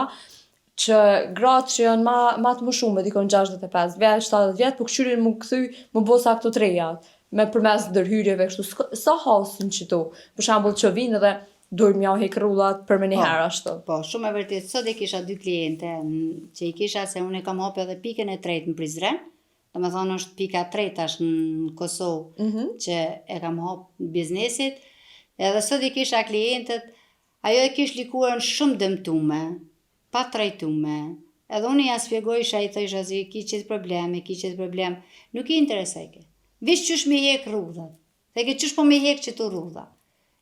që gratë që janë ma të më shumë, dikon 65 vjeç, 70 vjeç, po këshyrin mu këthy, mu bosa këto trejat, me përmes ndërhyrjeve kështu, sa hasin qëto, për shambull që vinë dhe duhet mja hek rullat për me njëherë ashtu. Po, shumë e vërtet, sot e kisha 2 kliente që i kisha se unë e kam hapë edhe pikën e tretë në Prizren, dhe me thonë është pika 3 tash në Kosovë që e kam hapë biznesit, edhe sot i kisha klientët, ajo e kish likurën shumë dëmtume, pa trajtume, edhe unë ja spjegojsha i thësha zi, ki qëtë problem, nuk i interesojke. Vish qësh me hek rrudhat, dhe ke qësh po me hek qëto rrudha.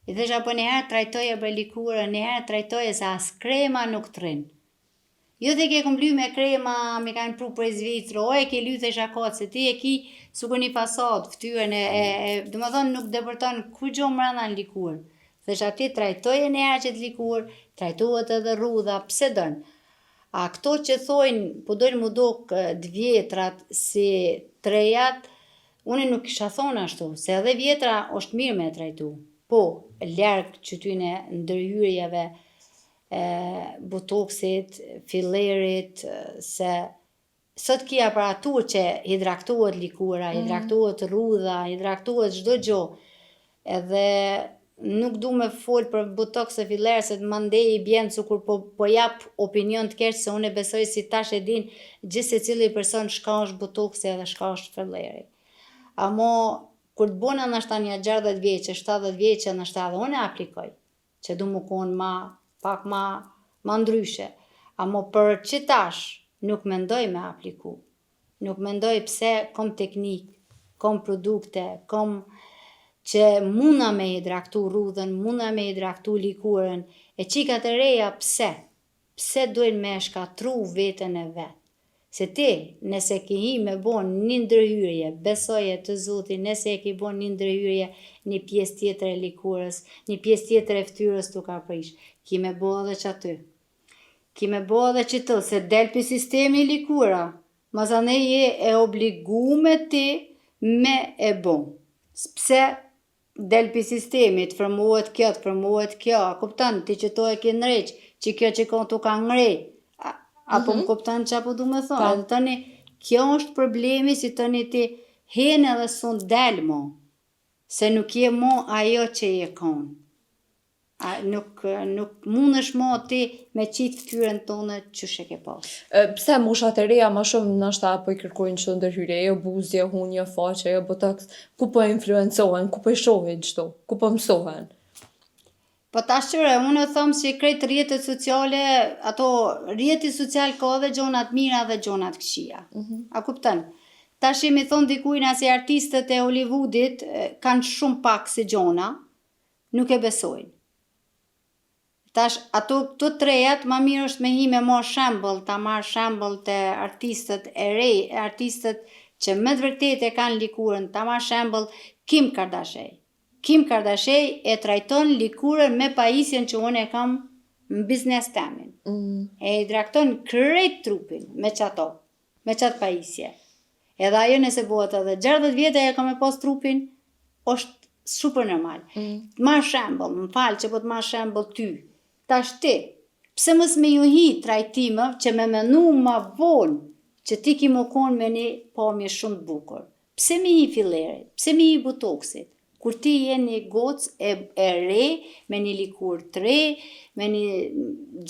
I thësha po njëherë trajtoje për likurën, njëherë trajtoje se as krema nuk të rinë. Jo dhe ke këmbly me krema, me kanë pru për Zvicrë, o e ke lytë e shakot, se ti e ki sukur një fasad, ftyrën dhe më thonë nuk depërton ku gjo mranda në likurë. Thësha ti trajtoje njëherë që të likurë, trajtohet edhe rrudha, pse dënë. A këto që thojnë, po dojnë mu dokë 2 vjetrat si 3-jat, unë nuk kisha thonë ashtu, se edhe vjetra është mirë me trajtu. Po, ljarë qëtyne ndërhyrjeve, botoksit, fillerit, se sot kia aparatur që hidraktohet likura, hidraktohet rrudha, hidraktohet çdo gjo, edhe nuk du me folë për botoks e filler, se të mandej i bjenë cukur po jap opinion të keq, se unë e besoj si tash e din gjithë se cili person shka është botoksi edhe shka është filleri. Amo, kur të bona nështë një 60 vjeqe, 70 vjeqe, nështë edhe unë e aplikoj, që du mu konë pak ma ndryshe. Amo për që tash, nuk mendoj me apliku. Nuk mendoj pse kom teknik, kom produkte, kom që muna me hidraktu rrudhën, muna me hidraktu likurën, e qikat e reja pse? Pse dojnë me shkatru vetën e vetë? Se ti, nëse ki hi me bon një ndërhyrje, besoje të Zotin, nëse e ki bon një ndërhyrje, një pjesë tjetër e likurës, një pjesë tjetër e ftyrës tu ka prish, ki me bo edhe që aty. Ki me bo edhe që të, se del për sistemi likura, mazane je e obligume ti me e bon. Pse del për sistemi, të formohet kjo, a kuptan, ti që to e ki nreq, që kjo që kon tu ka nrej, apo më kuptan që apo du me thonë, edhe tëni, kjo është problemi si tëni ti hene edhe son del mo, se nuk je mo ajo që je konë. Nuk mund është mo ti me qitë ftyrën tonë që shë ke pas. Pse moshat e reja ma shumë nështë po i kërkojnë që ndërhyrje, jo buzje, hunje, faqe, jo botox, ku po influencohen, ku po i shohin qëto, ku po mësohen? Po tash qëre, unë e thëmë si krejtë rjetët sociale, ato rjetët social ka dhe gjonat mira dhe gjonat këqia. A kuptën? Tash jemi thonë dikujna si artistët e Hollywoodit kanë shumë pak si gjona, nuk e besojnë. Tash ato të trejat, ma mirë është me hi me marë shembol, ta marë shembol të artistët e rej, artistët që me të vërtet e kanë likurën, ta marë shembol Kim Kardashian. Kim Kardashian e trajton likurën me pajisjen që unë e kam në biznes temin. E hidrakton krejt trupin me qato, me qatë pajisje. Edhe ajo nëse bëhet edhe 60 vjetë e kam e pas trupin, është super normal. Ma shembol, më falë që po të ma shembol ty. Tash ti, pse mës me ju hi trajtime që me menu ma vonë që ti ki më konë me një pamje shumë të bukur. Pse me hi fillerit, pse me hi botoksit? Kur ti je një gocë e re, me një likur të re, me një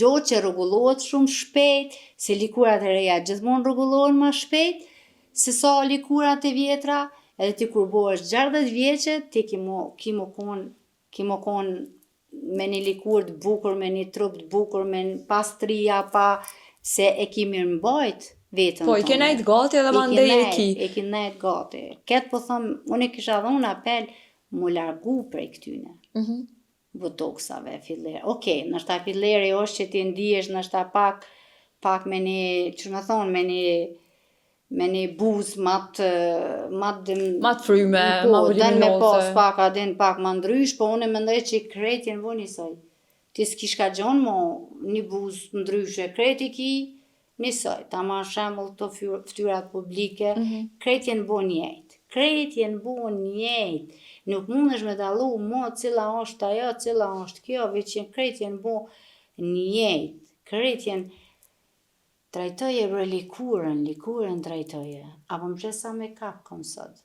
gjotë që rregullohet shumë shpejt, se likurat e reja gjithmonë rregullohen ma shpejt, se sa likurat e vjetra, edhe ti kur bohesh 60 vjeqe, ti ki mo konë me një likur të bukur, me një trup të bukur, me një pastria, se e ki mirë mbajt vetën. Po, i ke najt gati edhe ma ndej e ki. E ki najt gati. Ketë po thëmë, unë e kisha dhënë apel, mu largu prej këtyne. Botoksave, filleri. Okej, nështë ta filleri është që ti ndihesh, nështë ta pak me një, që më thonë, me një buzë matë fryme, ma voluminoze. Den me pas pak, adin pak ma ndrysh, po unë e mendoj që i krejt jenë vo njësoj. Ti s'kish ka gjonë mo një buzë ndryshe, krejt i ki Nisoj, ta marrë shembull këto ftyrat publike, krejt jenë bo njëjtë. Krejt jenë bo njëjtë. Nuk mundesh me dallu cila është ajo, cila është kjo, veç krejt jenë bo njëjtë. Krejt jenë trajtoje për likurën trajtoje. Apo më qesa me kap kom sot.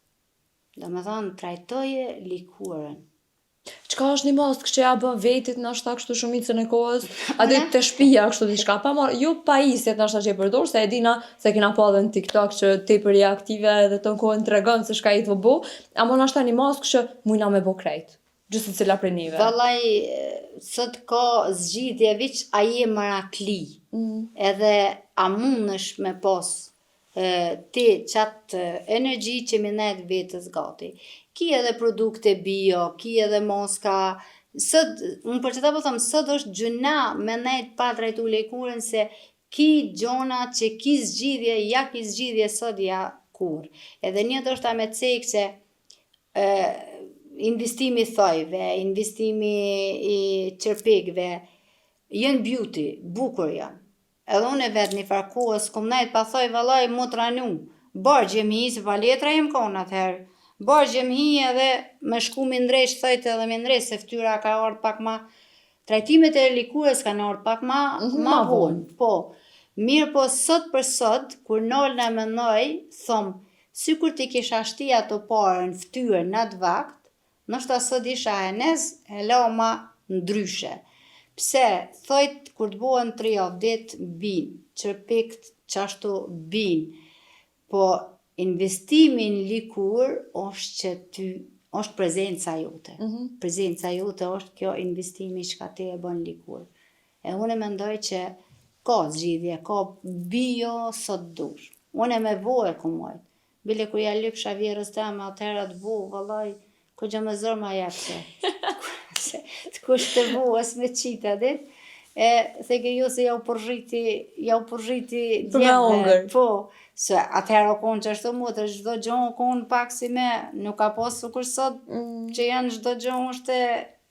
Do me thonë, trajtoje likurën. Çka është një mas që ja bën vetit ndoshta kështu shumicën e kohës, a dhe të shtëpia kështu diçka pa marr, jo pajisjet ndoshta që e përdor, se e dina se kena pa edhe në TikTok që tepër je aktive edhe ton kohën tregon se çka i të bo, ama ndoshta një mas që mujna me bo krejt. Gjithë secila prej neve. Vallai, sot ka zgjidhje veç a je marakli. Edhe a mundesh me pas ti qatë energji që me nejt vetës gati. Ki edhe produkte bio, ki edhe moska. Sot, unë për që ta po thëmë, sot është gjëna me nejt pa trajtu likurën se ki gjona që ki zgjidhje, ja ki zgjidhje sot ja kur. Edhe një do shta me cekë që investimi thojve, investimi i qërpikve, jënë beauty, bukur janë. Edhe unë e vetë një farkohës, kom nejtë pa thoj vëllaj mu të ranu. Barë gjemi hi, se pa letra jem kona atëherë. Barë gjemi hi edhe me shku mi ndresh, thojtë edhe mi ndresh, se ftyra ka ardhë pak ma... Trajtimet e likurës ka në ardhë pak ma vonë. Po, mirë po sot për sot, kur nolë në mendoj, thomë, si kur ti kisha shti ato parën, ftyrën në atë vakt, nështë sot isha henez, e la ma ndryshe. Pse, thojt, kur të bohen 3 javë ditë, bin, qërpikt qashtu bin, po investimin likur është që ty, është prezenca jote. Prezenca jote është kjo investimi që ka te e bën likur. E unë mendoj që ka zgjidhje, ka bio sot dush. Unë me vojë kumojt. Bile kur ja lypsha vjerës teme, atëherë të vo, vëllaj, ku gjë me zërë ma jepse. Të kush të vo, as me qita dit. E theke jo se ja u përriti djemve. Po, se atëherë o konë që është të mutër, gjdo gjohë o konë pak si me, nuk ka posu kur sot, që janë gjdo gjohë është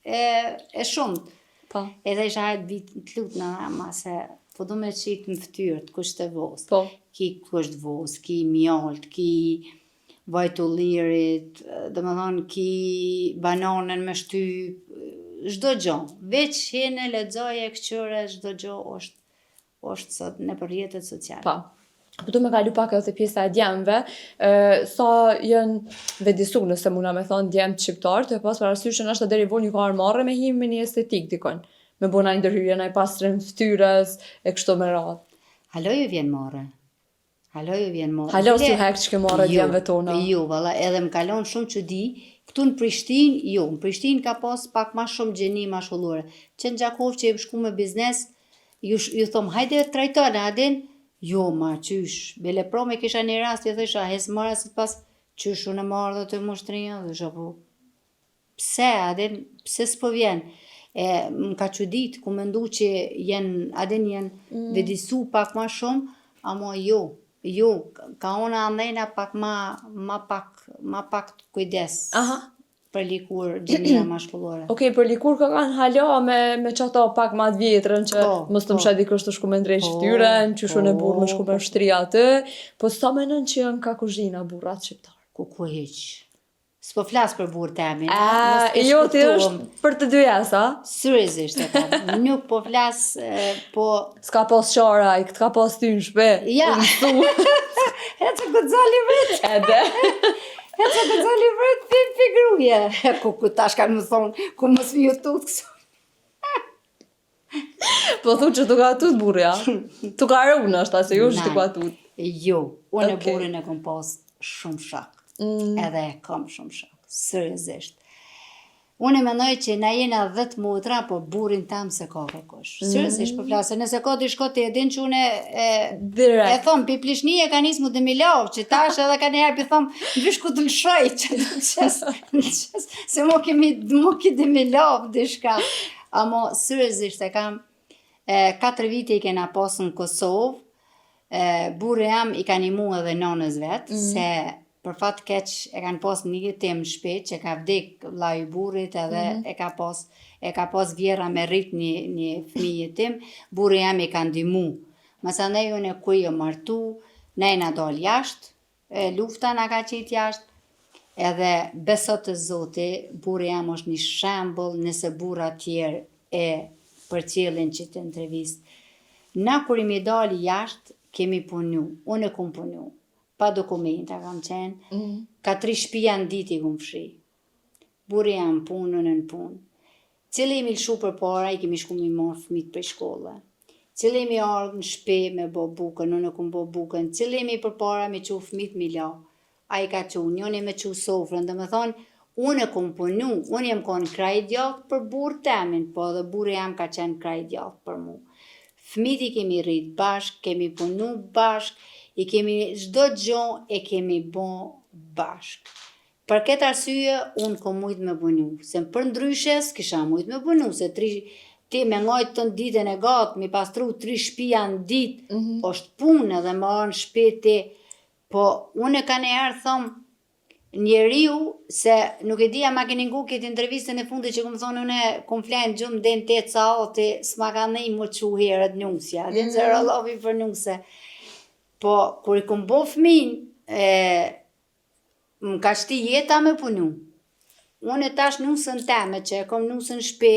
e shumët. Po. Edhe isha hajtë bitë të lutë në ama, se po du me qitë në ftyrët, kush të vos. Po. Ki kush të vos, ki mjalt, ki vajtullirit, dhe më thonë ki bananën me shtyp, çdo gjë. Veç hene lexoje këqyre, çdo gjë është sot në rrjetet sociale. Po. Po du me kalu pak edhe pjesa e djemve, sa janë vedisu nëse muna me thonë djemë shqiptarë, të pas parasysh që nështë deri vonë një ka armarre me him me një estetik dikon. Me bona ndërhyrje në i pastrën ftyrës e kështu me radhë. Halo ju vjen marre. Halo si hek që ke marre djemve tona. Jo, valla, edhe më kalon shumë që di, këtu në Prishtinë, jo, në Prishtinë ka pas pak ma shumë gjeni ma shullore. Që në Gjakov që e shku me biznes, ju thom, hajde trajtone, adin, jo, ma qysh, bele pro me kisha një rast, ju thësha, hes marra si pas, qysh unë e marrë dhe të mushtrinja, dhe shapo, pse, adin, pse s'po vjen? Më ka që ditë, ku mendu që jenë vedisu pak ma shumë, ama jo, ka ona andajna pak ma pak kujdes. Aha. Për likur gjenia ma shkullore. Okej, për likur ka kanë hala me qata pak ma të vjetrën që mos të më shadi kështë të shku me ndrejsh ftyrën, që shune burë me shku me shtri atë, po sa menën që janë ka kuzhina burrat shqiptarë? Ku heq. S'po flas për burë temi. Jo, ti është për të dyja, sa? Seriozisht e kam. Nuk po flas, po... S'ka pas qara, i këtë ka pas ty në shpe. Ja. E që këtë zali vërët. Edhe. E që këtë zali vërët, pi gruje. Ku tash kanë më thonë, ku mos mi ju tutë këso. Po thu që të ka tut burë, ja? Të ka rëunë është, se ju është të ka tut. Jo, unë e burin e kom pas shumë shak. Edhe e kam shumë shak, seriozisht. Unë e mendoj që na jena 10 motra, po burin tam se ka kërkush. Seriozisht, po flasë, nëse ka t'i shko t'i edin që unë e thom, pi plishni e ka nisë mu dhe milav, që tash edhe ka njerë pi thom, vysh ku të lëshoj, që në qes, se mo ki dhe milav, dhe shka. Amo, seriozisht, e kam 4 vite i kena pasë në Kosovë, burë jam i ka nimu edhe nonës vetë, se për fatë keq e kanë pas një jetim shpejt që ka vdek vllai i burrit edhe e ka pas vjera me rrit një fëmijë jetim, burri jam i ka ndihmu. Masanej unë e ku jë martu, ne na dal jashtë, lufta na ka qit jashtë, edhe beso të Zoti, burri jam është një shembull nëse burra tjerë e përcjellin që të entrevistë. Na kur imi dali jashtë, kemi punu, unë e kum punu, pa dokumenta kam qenë, ka 3 shtëpia në ditë i kum fshi. Burri jam punën në punë. Cili imi lëshu për para, i kemi shku mi marë fëmit për shkolla. Cili imi ardhë në shpe me bo bukën, unë e kum bo bukën. Cili imi për para me qu fëmit mi la. A i ka qu, njoni me qu sofrën, dhe me thonë, unë e kum punu, unë jem konë kraj djathë për burë temin, po dhe burë jam ka qenë kraj djathë për mu. Fëmit i kemi rritë bashkë, kemi punu bashkë, i kemi çdo gjon e kemi bo bashkë. Për këtë arsye, unë kom mujtë me punu, se për ndryshes, kisha mujtë me punu, se ti me ngajtë të në ditën e gatë, mi pastru 3 shtëpia në ditë, është punë edhe më arë në shpeti, po unë e ka një herë thëmë, njeriu, se nuk e dija ma keni ngu këtë intervistën e fundit që këmë thonë unë kom flajnë gjumë dhe në 8 saati, s'ma ka nej më që herët nusja, dhe në zërë lovi për nuse. Po, kur i kom bo fëmin, më ka shti jeta me punu. Unë e tash nusën teme që e kom nusën shpe,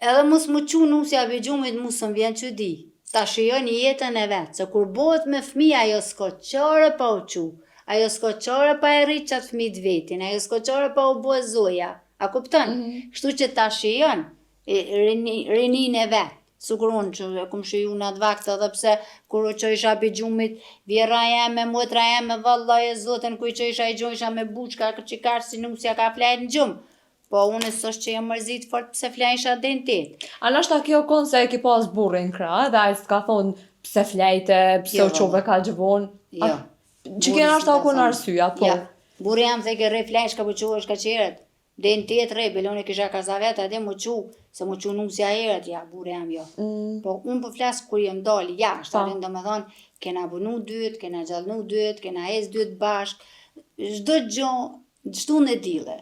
edhe mos më qu nusja për gjumit musën vjen që di. Ta shijo një jetën e vetë, se kur bohet me fëmi, ajo s'ko qare pa u qu. Ajo s'ko qare pa e rritë qatë fëmit vetin, ajo s'ko qare pa u bo e zoja. A kupton? Kështu që ta shijon rinin e vetë. Sukur unë që e kum shiju në atë vaktë edhe pse kur u që isha për gjumit, vjera jeme, motra jeme, vallaj e zoten, ku i që isha i gjumë, isha me buçka, që karë si nusja ka flajt në gjumë. Po unë s'është që jam mërzit fort pse flajsha dentit. A nështë kjo konë se e ki pas burrin krah, dhe a i s'ka thonë pse flajte, pse u qove ka gjëvon? Jo. Që kena është ta konë arsyja, po? Ja, burri jam se ke re flajsh ka përqu është ka qeret. Dentit re, belone kisha kazavet, edhe më qu, se më qu nusja heret, ja, burri jam jo. Po unë po flasë kur jem dali jashtë, adin do me thonë, kena bunu dyt, kena gjallnu dyt, kena hez dyt bashk, çdo gjë, çdo në dile.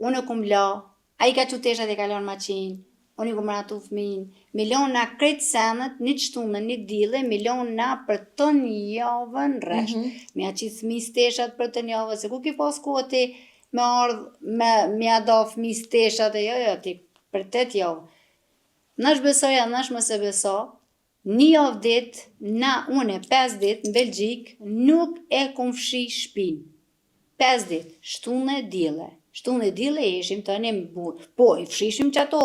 Unë e kum la, a i ka quteshat e kalon maqin, unë i kum ratu fëmin, milion na kretë senet, një qëtunë, një dile, milion na për të një javën resht. Mi a qitë fëmi steshat për të një javën, se ku ki pas kohëti me ardhë, me ada fëmi steshat e jo, ti për 8 javë. Nash besoja, nash më se beso, një javë dit, une 5 dit në Belgjik, nuk e kum fshi shpin. 5 dit, shtunë e dile. Shtunë e dile ishim të një burë. Po, i fshishim që ato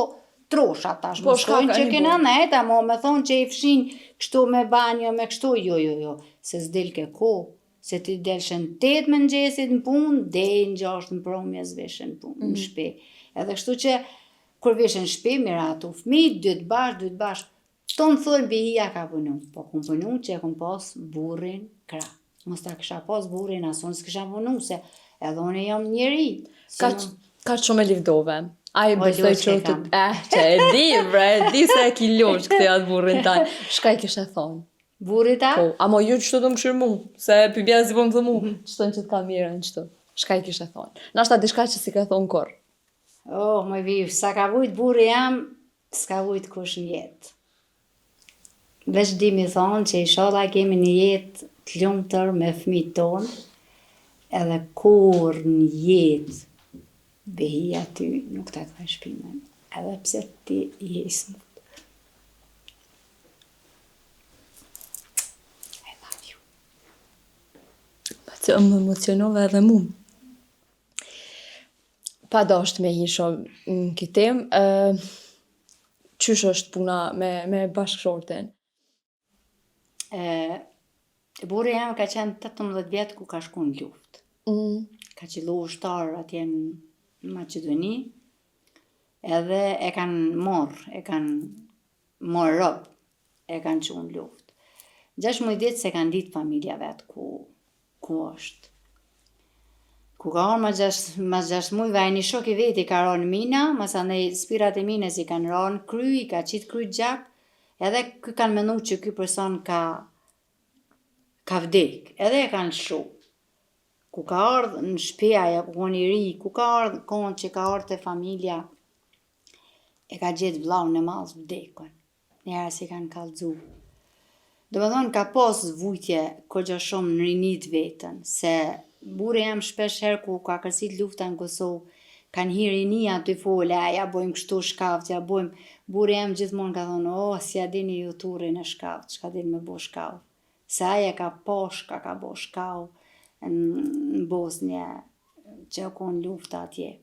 trosha tash. Po, shkojnë që kena nejta, mo me thonë që i fshin kështu me banjo, me kështu, jo. Se s'del ke ko, se ti delshën 8 më ngjesit në punë, dej në 6 në promjes veshën punë, në shpe. Edhe kështu që, kur veshën shpe, miratu fëmi, dytë bashkë, tonë thonë bihia ka punu. Po, kum punu që e kum pas burin krah. Mos ta kisha pas burin, asun s'kisha punu, se edhe unë jam njeri. Ka shumë e livdove. A i besoj që të... që e di, bre, e di se e ki loq këtë atë burrin tanë. Shka i kishe thonë? Burri ta? Po, ama ju qëto të më këshirë mu, se për bjerë si po më thë mu, qëtën që të ka mirën qëto. Shka i kishe thonë? Nashta dishka që si ka thonë korë? Oh, më vivë, sa ka vujt burri jam, s'ka vujt kush në jetë. Veç di mi thonë që inshallah kemi një jetë të lumtur me fëmijët tonë, edhe kur në jetë behia ty nuk ta ka shpinën, edhe pse ti je i smut. I love you. Që më emocionove edhe mu. Pa dasht me hi shumë në këtë temë, qysh është puna me bashkëshorten? Burri jam ka qenë 18 vjetë ku ka shku në luftë. Ka qillu ushtar atje në Maqedoni, edhe e kanë morë rob, e kanë qu në luftë. 16 ditë se kanë ditë familja vetë ku është. Ku ka orë mas 6 mujve, a një shok i veti ka ronë mina, mas anej spirat e mines i kanë ronë kry, i ka qitë kry gjak, edhe kë kanë menu që ky person ka vdek, edhe e kanë shu. Ku ka ardhë në shpeja, ku konë i ri, ku ka ardhë konë që ka ardhë të familja, e ka gjithë vlau në malë vdekën. Njëra si kanë kalëzu. Do më thonë ka pas vujtje kogja shumë në rinit vetën, se burri jam shpesh herë ku ka kërcit lufta në Kosovë, kanë hi rinia të fole, ja bojmë kështu shkallët, ja bojmë, burri jam gjithmonë ka thonë, si a dini ju turri në shkallët, shka dini me bo shkallët. Se aje ka poshka, ka bo shkallë në Bosnje, që konë lufta atje.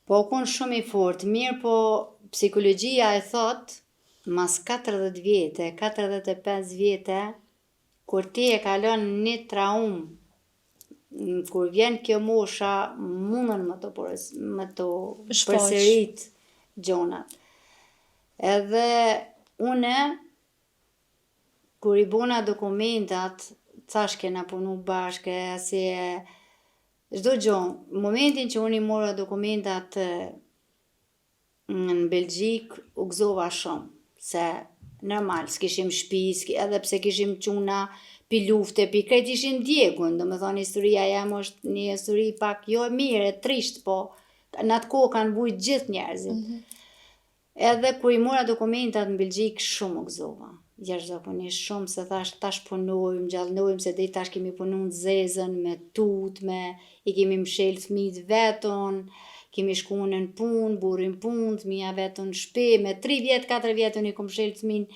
Po konë shumë i fort, mirë po psikologjia e thotë, mas 40 vjetë, 45 vjetë, kur ti e kalon një traum, kur vjen kjo mosha, mundën më të përsërit gjonat. Edhe une, kur i bona dokumentat, thash kena punu bashke, si çdo gjon, momentin që unë i mora dokumentat në Belgjik, u gëzova shumë, se normal, s'kishim shtëpi, edhe pse kishim quna, pi lufte, pi krejt ishim djegun, do me thonë historia jam është një histori pak jo e mirë, e trisht, po në atë kohë kanë vujt gjithë njerëzit. Edhe kur i mora dokumentat në Belgjik, shumë u gëzova. Jashtëzakonisht shumë, se tash punojmë, gjallënojmë, se dhe tash kemi punu në zezën, me tut, i kemi mshel fëmijët veton, kemi shku në punë, burin punë, fëmija veton në shpe, me 3 vjetë, 4 vjetë unë i kom shel fëmijën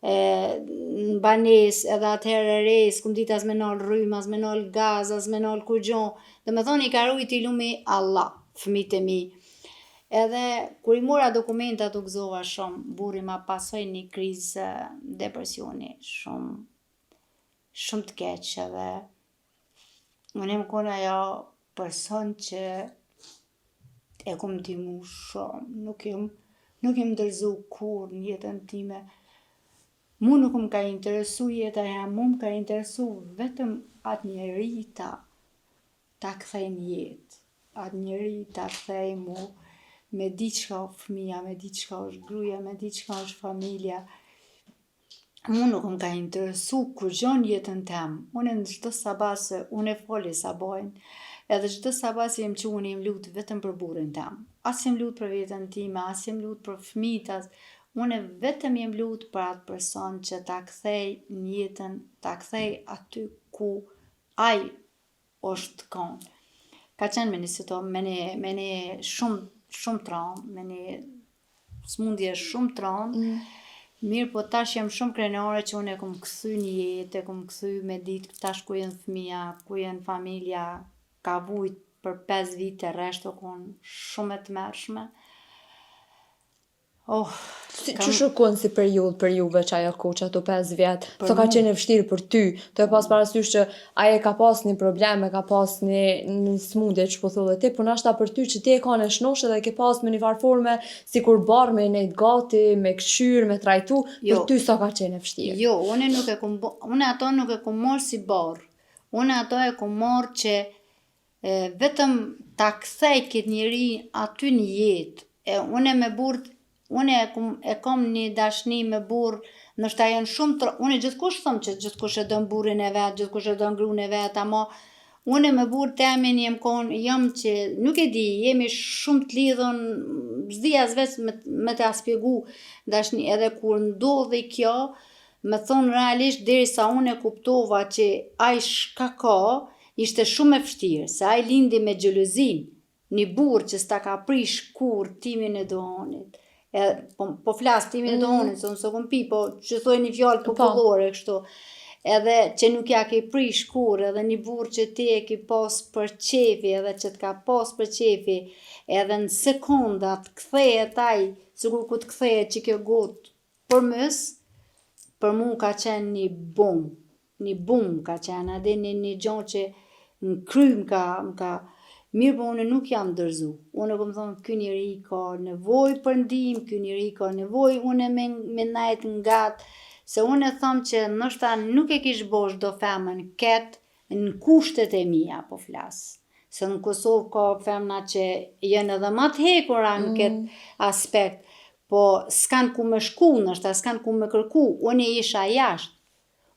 në banes, edhe atëherë re, s'kum dit as me nal rrymë, as me nal gaz, as me nal kurgjon, dhe me thonë i ka rujt i lumi Allah, fëmijët e mi. Edhe kur i mora dokumentat u gëzova shumë, burri ma pasoj një krizë depresioni, shumë të keq, edhe unë më kona ajo person që e kom timu shumë, nuk jem ndërzu kur në jetën time. Mu nuk më ka interesu jeta jam, mu më ka interesu vetëm atë njeri ta kthej në jetë, atë njeri ta kthej mu, me di qka o fëmija, me di qka është gruja, me di qka është familja. Mu nuk më ka interesu kur gjon jetën tem, unë në çdo sabah se unë e foli sabajnë, edhe çdo sabah se jem që unë jem lutë vetëm për burrin tem. As jem lutë për vetën time, as jem lutë për fëmijët, unë vetëm jem lutë për atë person që ta kthej në jetën, ta kthej aty ku ai është konë. Ka qenë me një shumë traum, me një smundje shumë traum, mirë po tash jam shumë krenore që unë e kom kthy një jetë, e kom kthy me ditë tash ku jenë fëmija, ku jenë familja, ka vujt për 5 vite rresht o konë shumë e të mërshme. Që shukon si periud për juve që ajo ku që ato 5 vjetë, so ka qenë e vështirë për ty, të e pas parasysh që aje ka pas një probleme, ka pas një smundje që po thullet ti, por nashta për ty që ti e ka në shnoshe dhe ke pas me një farforme si kur barë me nejtë gati, me këshyr, me trajtu, për ty so ka qenë e vështirë. Jo, unë ato nuk e kom morë si barë, unë ato e kom morë që vetëm ta kthej këtë njeri aty një jetë, unë me burë, unë e kom një dashni me burë, nështë ta janë shumë unë gjithkush thëmë që gjithkush e dënë burin e vetë, gjithkush e dënë grun e vetë, ama unë me burë temin jam që, nuk e di, jemi shumë të lidhën, zdi as vetë me të aspjegu dashni, edhe kur ndodhi kjo, me thonë realisht, deri sa unë e kuptova që ai shka ka, ishte shumë e vështirë, se ai lindi me xhelozin, një burë që s'ta ka prish kur timin e dohonit. Po flas timin e dohonit, se unë s'o kom pi, po që thoj një fjallë popullore kështu. Edhe që nuk ja ke prish kur, edhe një burë që ti e ki pas për qefi, edhe që t'ka pas për qefi, edhe në sekundat kthehet ai, sigur ku t'kthehet që kjo gotë për mës, për mu ka qenë një bum ka qenë, edhe një gjon që në kry m'ka mirë, po unë nuk jam dërzu. Unë kom thonë, ky njeri ka nevoj për ndim, ky njeri ka nevoj, unë me najt nga gatë, se unë e thëmë që nështë nuk e kish bosh do femën ketë në kushtet e mija, po flasë. Se në Kosovë ka femna që jenë edhe ma të hekura në këtë aspekt, po s'kan ku me shku, nështë s'kan ku me kërku, unë e isha jashtë.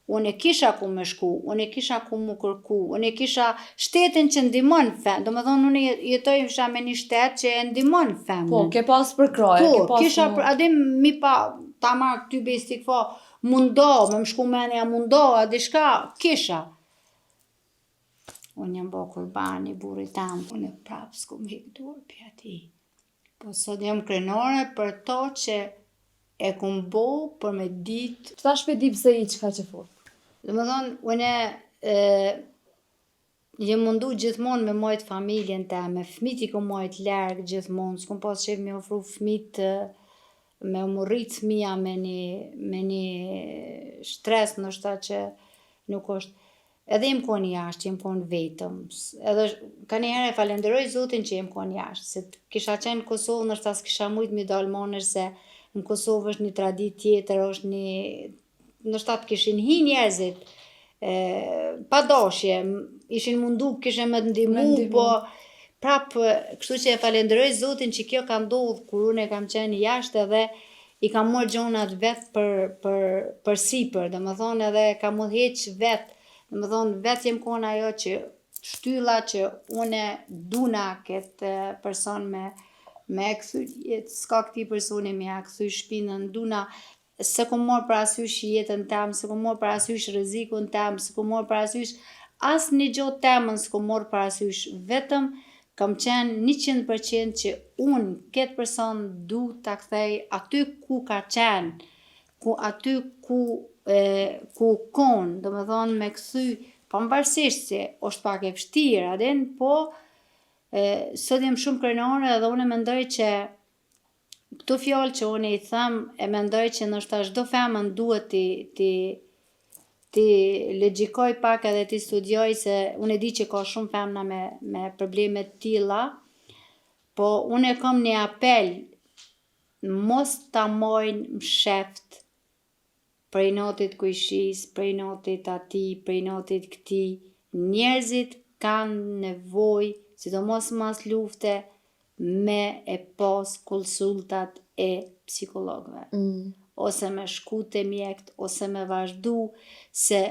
Unë e kisha ku me shku, unë e kisha ku mu kërku, unë e kisha shtetin që ndimon femë, do me thonë unë jetoj isha me një shtet që e ndimon femë. Po, ke pas për kraje, po, kisha për, adem mi pa, ta marrë ty bestik fa, mundo, me më shku menja mundo, a diçka, kisha. Unë jam bo kurbani, burit tam, unë prapë s'kom hik dur për ati. Po sot jam krenore për to që e kum bo për me ditë. Qëta shpe di pse i qka që fort? Dhe më thonë, unë jem mundu gjithmonë me mojt familjen ta, me fmit i kom mojt largë gjithmonë, s'kom pas qef me ofru fmit, me umurrit fmija me një shtres nështa që nuk është. Edhe jem kon jashtë, jem kon vetëm. Edhe ka një herë falenderoj Zotin që jem kon jashtë, se kisha qenë në Kosovë nështë as kisha mujt mi dalë monër se në Kosovë është një tradit tjetër, është një nështë atë kishin hi njerëzit, pa doshje, ishin mundu, kishin me të ndihmu, po prapë, kështu që e falenderoj Zotin që kjo ka ndodhë kur unë e kam qenë jashtë edhe i kam morë gjonat vetë për sipër, dhe më thonë edhe kam udhëheq vetë, dhe më thonë vetë jem kona ajo që shtylla që une duna këtë person me e këthy jetë, s'ka këti personi me e këthy shpinën, duna se kom morë për asysh jetën tem, se kom morë për asysh rrezikun tem, se kom morë për asysh as një gjotë temën se kom morë për asysh, vetëm kam qenë 100% që unë këtë person du ta kthej aty ku ka qenë, aty ku konë, do me thonë me këthy, pavarësisht se është pak e vështirë, adin, po sot jem shumë krenore edhe unë mendoj që këto fjallë që unë i them, e mendoj që nështë çdo femën duhet ti logjikoj pak edhe ti studioj se unë e di që ka shumë femna me probleme të tilla, po unë e kam një apel, mos ta mojnë msheft prej notit kujshis, prej notit ati, prej notit këti. Njerëzit kanë nevojë, sidomos mas lufte, me e pas konsultat e psikologëve. Ose me shku te mjekt, ose me vazhdu, se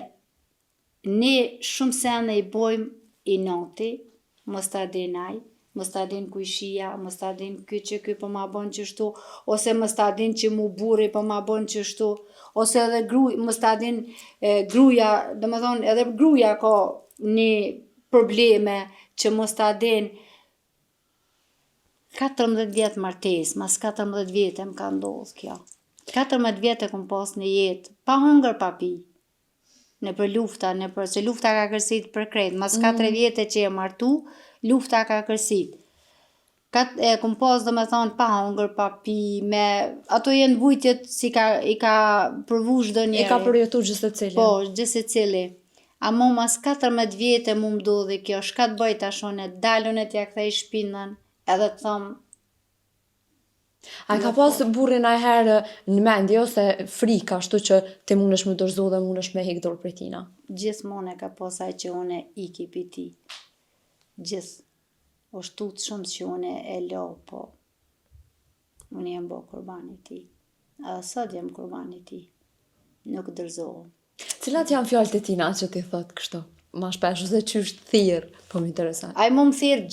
ne shumë sene i bojmë i noti, mos ta dinaj, mos ta din kujshia, mos ta din ky po ma bon qështu, ose mos ta din që mu burri po ma bon qështu, ose edhe mos ta din gruja, dhe me thonë edhe gruja ka një probleme që mos ta din. 14 vjetë martes, mas 14 vjetë më ka ndodhë kjo. 14 vjetë e kom pas në jetë, pa hëngër pa pi, në për lufta, se lufta ka kërsit për krejt, mas 4 vjetë që e martu, lufta ka kërsit. E kom pas dhe me thonë pa hëngër pa pi, ato jenë vujtjet si i ka përvu çdo njeri. I ka përjetu gjithë të cili. Po, gjithë të cili. A mu mas 14 vjetë mu më do dhe kjo, shka të bëjt ashone, dalën e t'ja kthej shpinën, edhe të thëmë. A ka pas burrin a herë në mendje ose frika, ashtu që ti mundesh me dorëzu dhe mundesh me hik dorë prej tina? Gjithmonë e ka pas ai që une iki pi ti. Gjithë. O shtut shumë që une e lo, po unë jem bo kurbani ti. A sot jem kurbani ti. Nuk dërzohëm. Cilat janë fjallët e tina që ti thot kështu? Ma shpesh ose që është thirë, po më interesant. Ai mu më thirë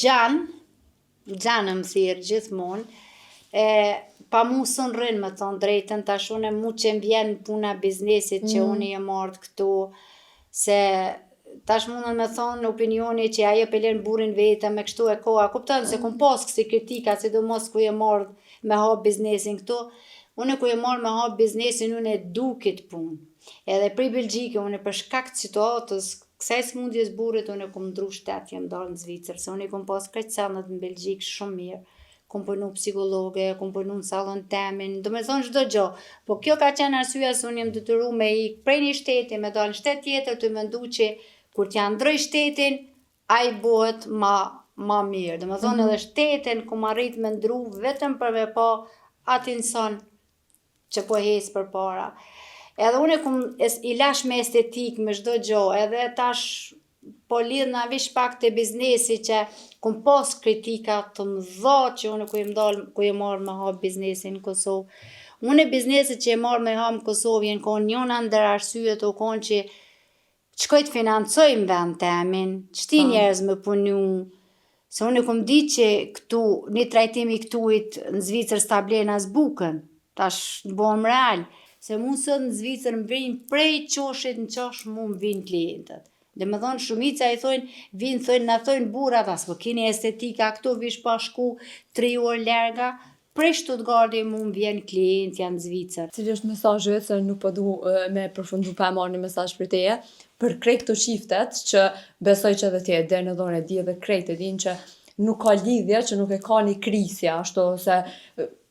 gjanë më thirë gjithmonë, pa mu sën rrinë me thonë drejten, tash une mu që m'vjen puna biznesit që unë jem ardhë këtu, se tash mundën me thonë opinioni që ajo pelen burin vete me kështu e koha, kupton se kum pas kësi kritika, sidomos ku jem ardhë me hap biznesin këtu, une ku jem ardhë me hap biznesin, une du këtë punë. Edhe prej Belgjike, une për shkak të situatës, kësaj smundjes burit, une kum ndru shtet, jem dalë në Zvicër, se une kum pas krejt sanët në Belgjikë shumë mirë, kum përnu psikologe, kum përnu në salon temin, do me thonë çdo gjë, po kjo ka qenë arsyeja se unë jem detyru me i prej një shteti, me dalë në shtet tjetër, të mendu që kur t'ja ndroj shtetin, ai bëhet ma mirë, do me thonë edhe shtetin kum arrit me ndru vetëm për me pa atë insan që po hes për para. Edhe unë i lash me estetik me çdo gjë, edhe tash po lidh na vish pak te biznesi që kum pas kritika të mëdha që unë ku jem marrë me hap biznesin në Kosovë. Unë bizneset që e marrë me hap në Kosovë jenë konë njëna ndër arsyet o konë që qëkoj të financojmë vend temin, qëti njerëz me punu, se unë kum di që këtu, një trajtimi këtuit në Zvicër s'ta blen as bukën, tash në bom real. Se mu sot në Zvicër më vinë prej qoshit në qosh mu më vinë klientët. Dhe më thonë shumica i thonë, vinë thonë, në thonë burat, as po kini estetika, këtu vish pa shku 3 orë larga, prej Stuttgarti mu më vjen klient janë Zvicër. Cili është mesazhi se nuk po du me përfundu pa marrë një mesazh për teje, për krejt këto shiftet që besoj që edhe ti e den edhe unë e di edhe krejt e din që nuk ka lidhje, që nuk e ka një krisja, ashtu se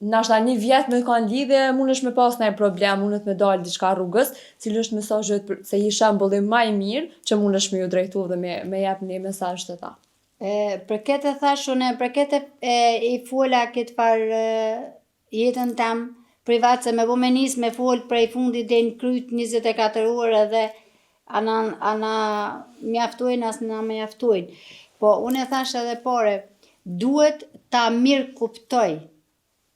nashta 1 vjet me ka një lidhje, mundesh me pas ndonjë problem, mundet me dalë diçka rrugës, cili është mesazhi se i shembulli më i mirë që mundesh me ju drejtu dhe me jep një mesazh të ta. Për këtë thash unë, për këtë i fola këtë farë jetën tam privat, se me bo me nis me fol prej fundit dhe në kryt 24 orë edhe ana mjaftojnë as na mjaftojnë. Po unë e thash edhe pare, duhet ta mirë kuptoj,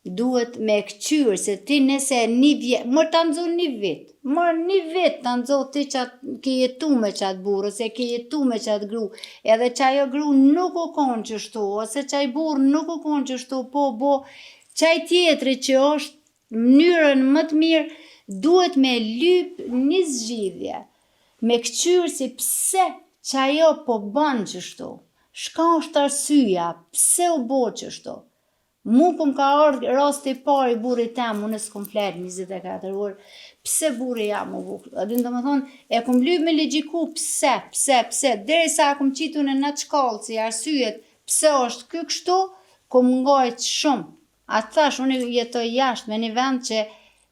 duhet me këqyrë, se ti nëse 1 vjet, mërë ta nëzo 1 vit, mërë 1 vit ta nëzo ti që ke jetu me qatë burë, ose ke jetu me qatë gru, edhe që ajo gru nuk u konë qështu, ose që ajo burë nuk u konë qështu, po, qaj tjetëri që është mënyrën më të mirë, duhet me lyp një zgjidhje, me këqyrë si pse që ajo po banë qështu, shka është arsyja, pse u bo qështu. Mu këm ka ardhë rasti pari burit tem, unë s'kom flet 24 orë, pse buri jam u bukë. Adin të më thonë, e kom lyp me legjiku pse, deri sa kom qitu në në shkallë, si arsyjet, pse është ky kështu, kom ngajt shumë. A thash, unë jetoj jashtë me një vend që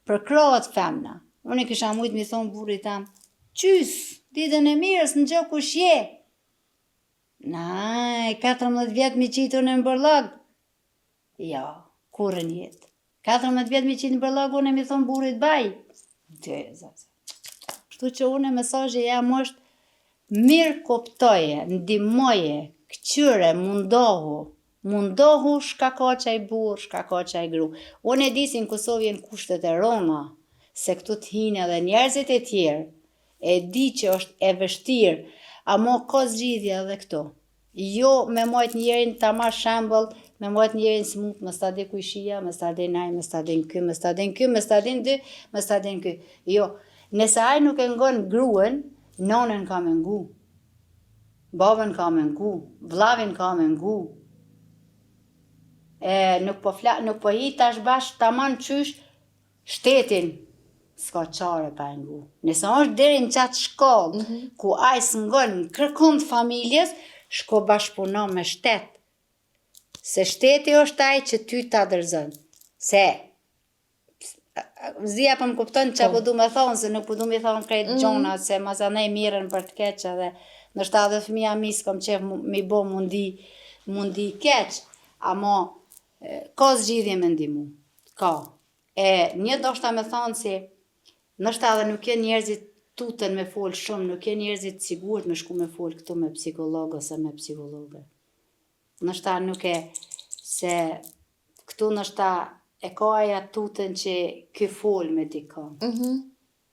përkrohet femna. Unë kisha mujtë mi thonë burit tem, qys, ditën e mirës në gjë kush je. Naj, 14 vjetë mi qitu në mbërlag. Ja, kurën jetë. 14 vjetë mi qitu në mbërlag, unë mi thonë burit baj. Kështu që unë mesazhi jam është mirë koptoje, ndihmoje, këqyre, mundohu shka ka qaj burë, shka ka qaj gru. Unë e di si në Kosovë jenë kushtet e roma, se këtu të hinë edhe njerëzit e tjerë, e di që është e vështirë, amo ka zgjidhja edhe këto. Jo me mojt njerin ta marrë shembull, me mojt njerin smut, me sta di kujshia, me sta di naj, me sta di në ky, me sta di në ky, me sta di në dy, me sta di në ky. Jo, nëse aj nuk e ngon gruën, nonën ka me ngu, babën ka me ngu, vllavin ka me ngu. Nuk po hi tash bash tamam qysh shtetin, s'ka qare pa e ngu. Nëse është deri në qatë shkollë, ku aj s'ngon në kërkum të familjes, shko bashkëpuno me shtet. Se shteti është aj që ty ta dërzën. Se, zia për më kupton që po du me thonë, se nuk po du me thonë krejt gjona, se mazanej miren për të keq, edhe nështë edhe fëmija mi s'kom qef mi bo mundi keq, amo ka zgjidhje me ndimu, ka. Një do shta me thonë si, nështë edhe nuk e njerëzit tuten me folë shumë, nuk e njerëzit sigurt me shku me folë këtu me psikologë ose me psikologë. Nështë nuk e, se këtu nështë e ka aja tuten që ky folë me dika.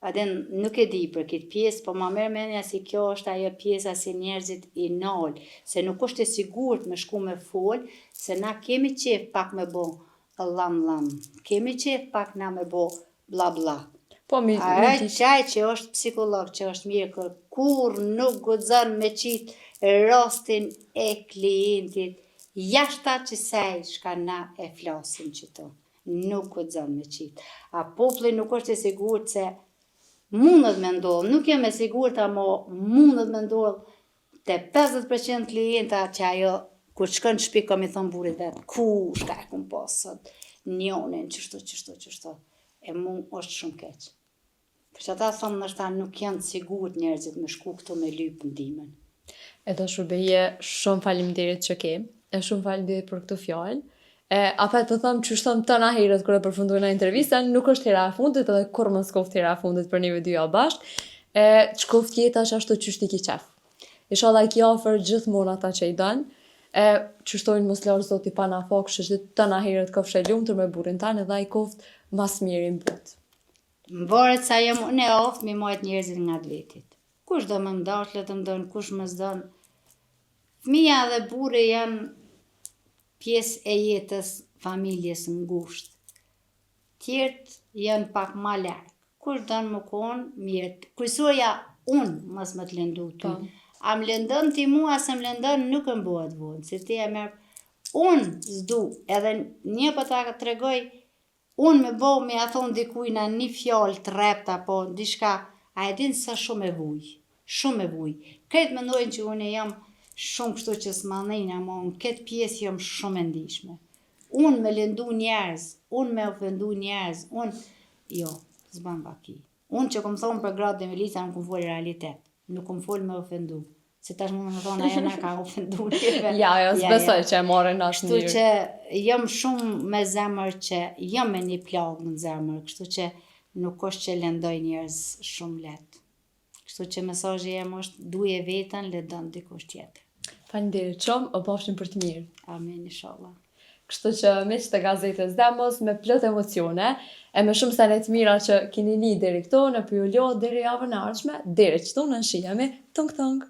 Adin nuk e di për këtë pjesë, po ma merr mendja si kjo është ajo pjesa si njerëzit i nalë, se nuk është e sigurt me shku me folë, se na kemi qef pak me bo lam, kemi qef pak na me bo bla bla. Qaj që është psikolog, që është mirë, kur nuk guxon me qitë rastin e klientit, jashta që sej shka na e flasim qëto, nuk guxon me qitë. A populli nuk është e sigurt se mundet me ndodhë, nuk jam e sigurt, amo mundet me ndodhë te 50% klienta që ajo, kur shkon në shtëpi kam i thonë burit vetë, ku shka e kum pasët, njonin, qështu, e mu është shumë keq. Për që ata thonë nështë nuk janë sigurt njerëzit me shku këtu me lyp ndihmën. E do shurbeje, shumë faleminderit që ke, e shumë faleminderit për këtë fjallë. Apet të thëmë që shtëm të na herët kërë përfundojnë intervistën, nuk është hera e fundit edhe kur më s'koft hera e fundit për njëve dyja bashkë, qkoft jeta që ashtu qysh ti ki qef. Inshallah ki ofër gjithmonë ata që i dënë, qështojnë mos larë zoti pa na fakë, që të na herët kofshe lumtur me burin tanë edhe i koft mas mirin but. Më varet sa jam unë e ofë mi majt njerëzit nga të vetit. Kush do më mdashle të mdonë, kush më zdonë. Fëmija dhe burri janë pjesë e jetës familjes ngushtë. Tjertë janë pak ma larkë. Kush dënë më konë, mirë. Kërësoja unë mos më të lëndu ty. A më lëndon ti mua, se më lëndon nuk më bëhet vonë. Se ti e merë, unë zdu, edhe një për ta të regoj, unë me bo me a thonë dikujna një fjallë të repta, po dishka, a e dinë sa shumë e vuj. Shumë e vuj. Këtë më ndojnë që unë e jam shumë kështu që s'manejna, mo në këtë pjesë jam shumë e ndishme. Unë me lëndu njerëz, unë me ofendu njerëz, jo, s'ban baki. Unë që kom thonë për gratë dhe Melisa nuk kom folë realitet, nuk kom folë me ofendu. Se tash më thonë ajo na ka ofendu njëve. Ja, s'besoj që e marrin ashtë njërë. Kështu që jam shumë me zemër që jam me një plagë në zemër, kështu që nuk është që lëndoj njerëz shumë letë. Kështu që mesazhi jem është duje veten, le dën dikush tjetër. Faleminderit shumë, o bashkën për të mirë. Amin, inshallah. Kështu që miq të gazetës Demos me plot emocione, e me shumë sene të mira që keni një deri këto, në pyullo deri javën e ardhshme, deri që tu në shihemi, tung tung.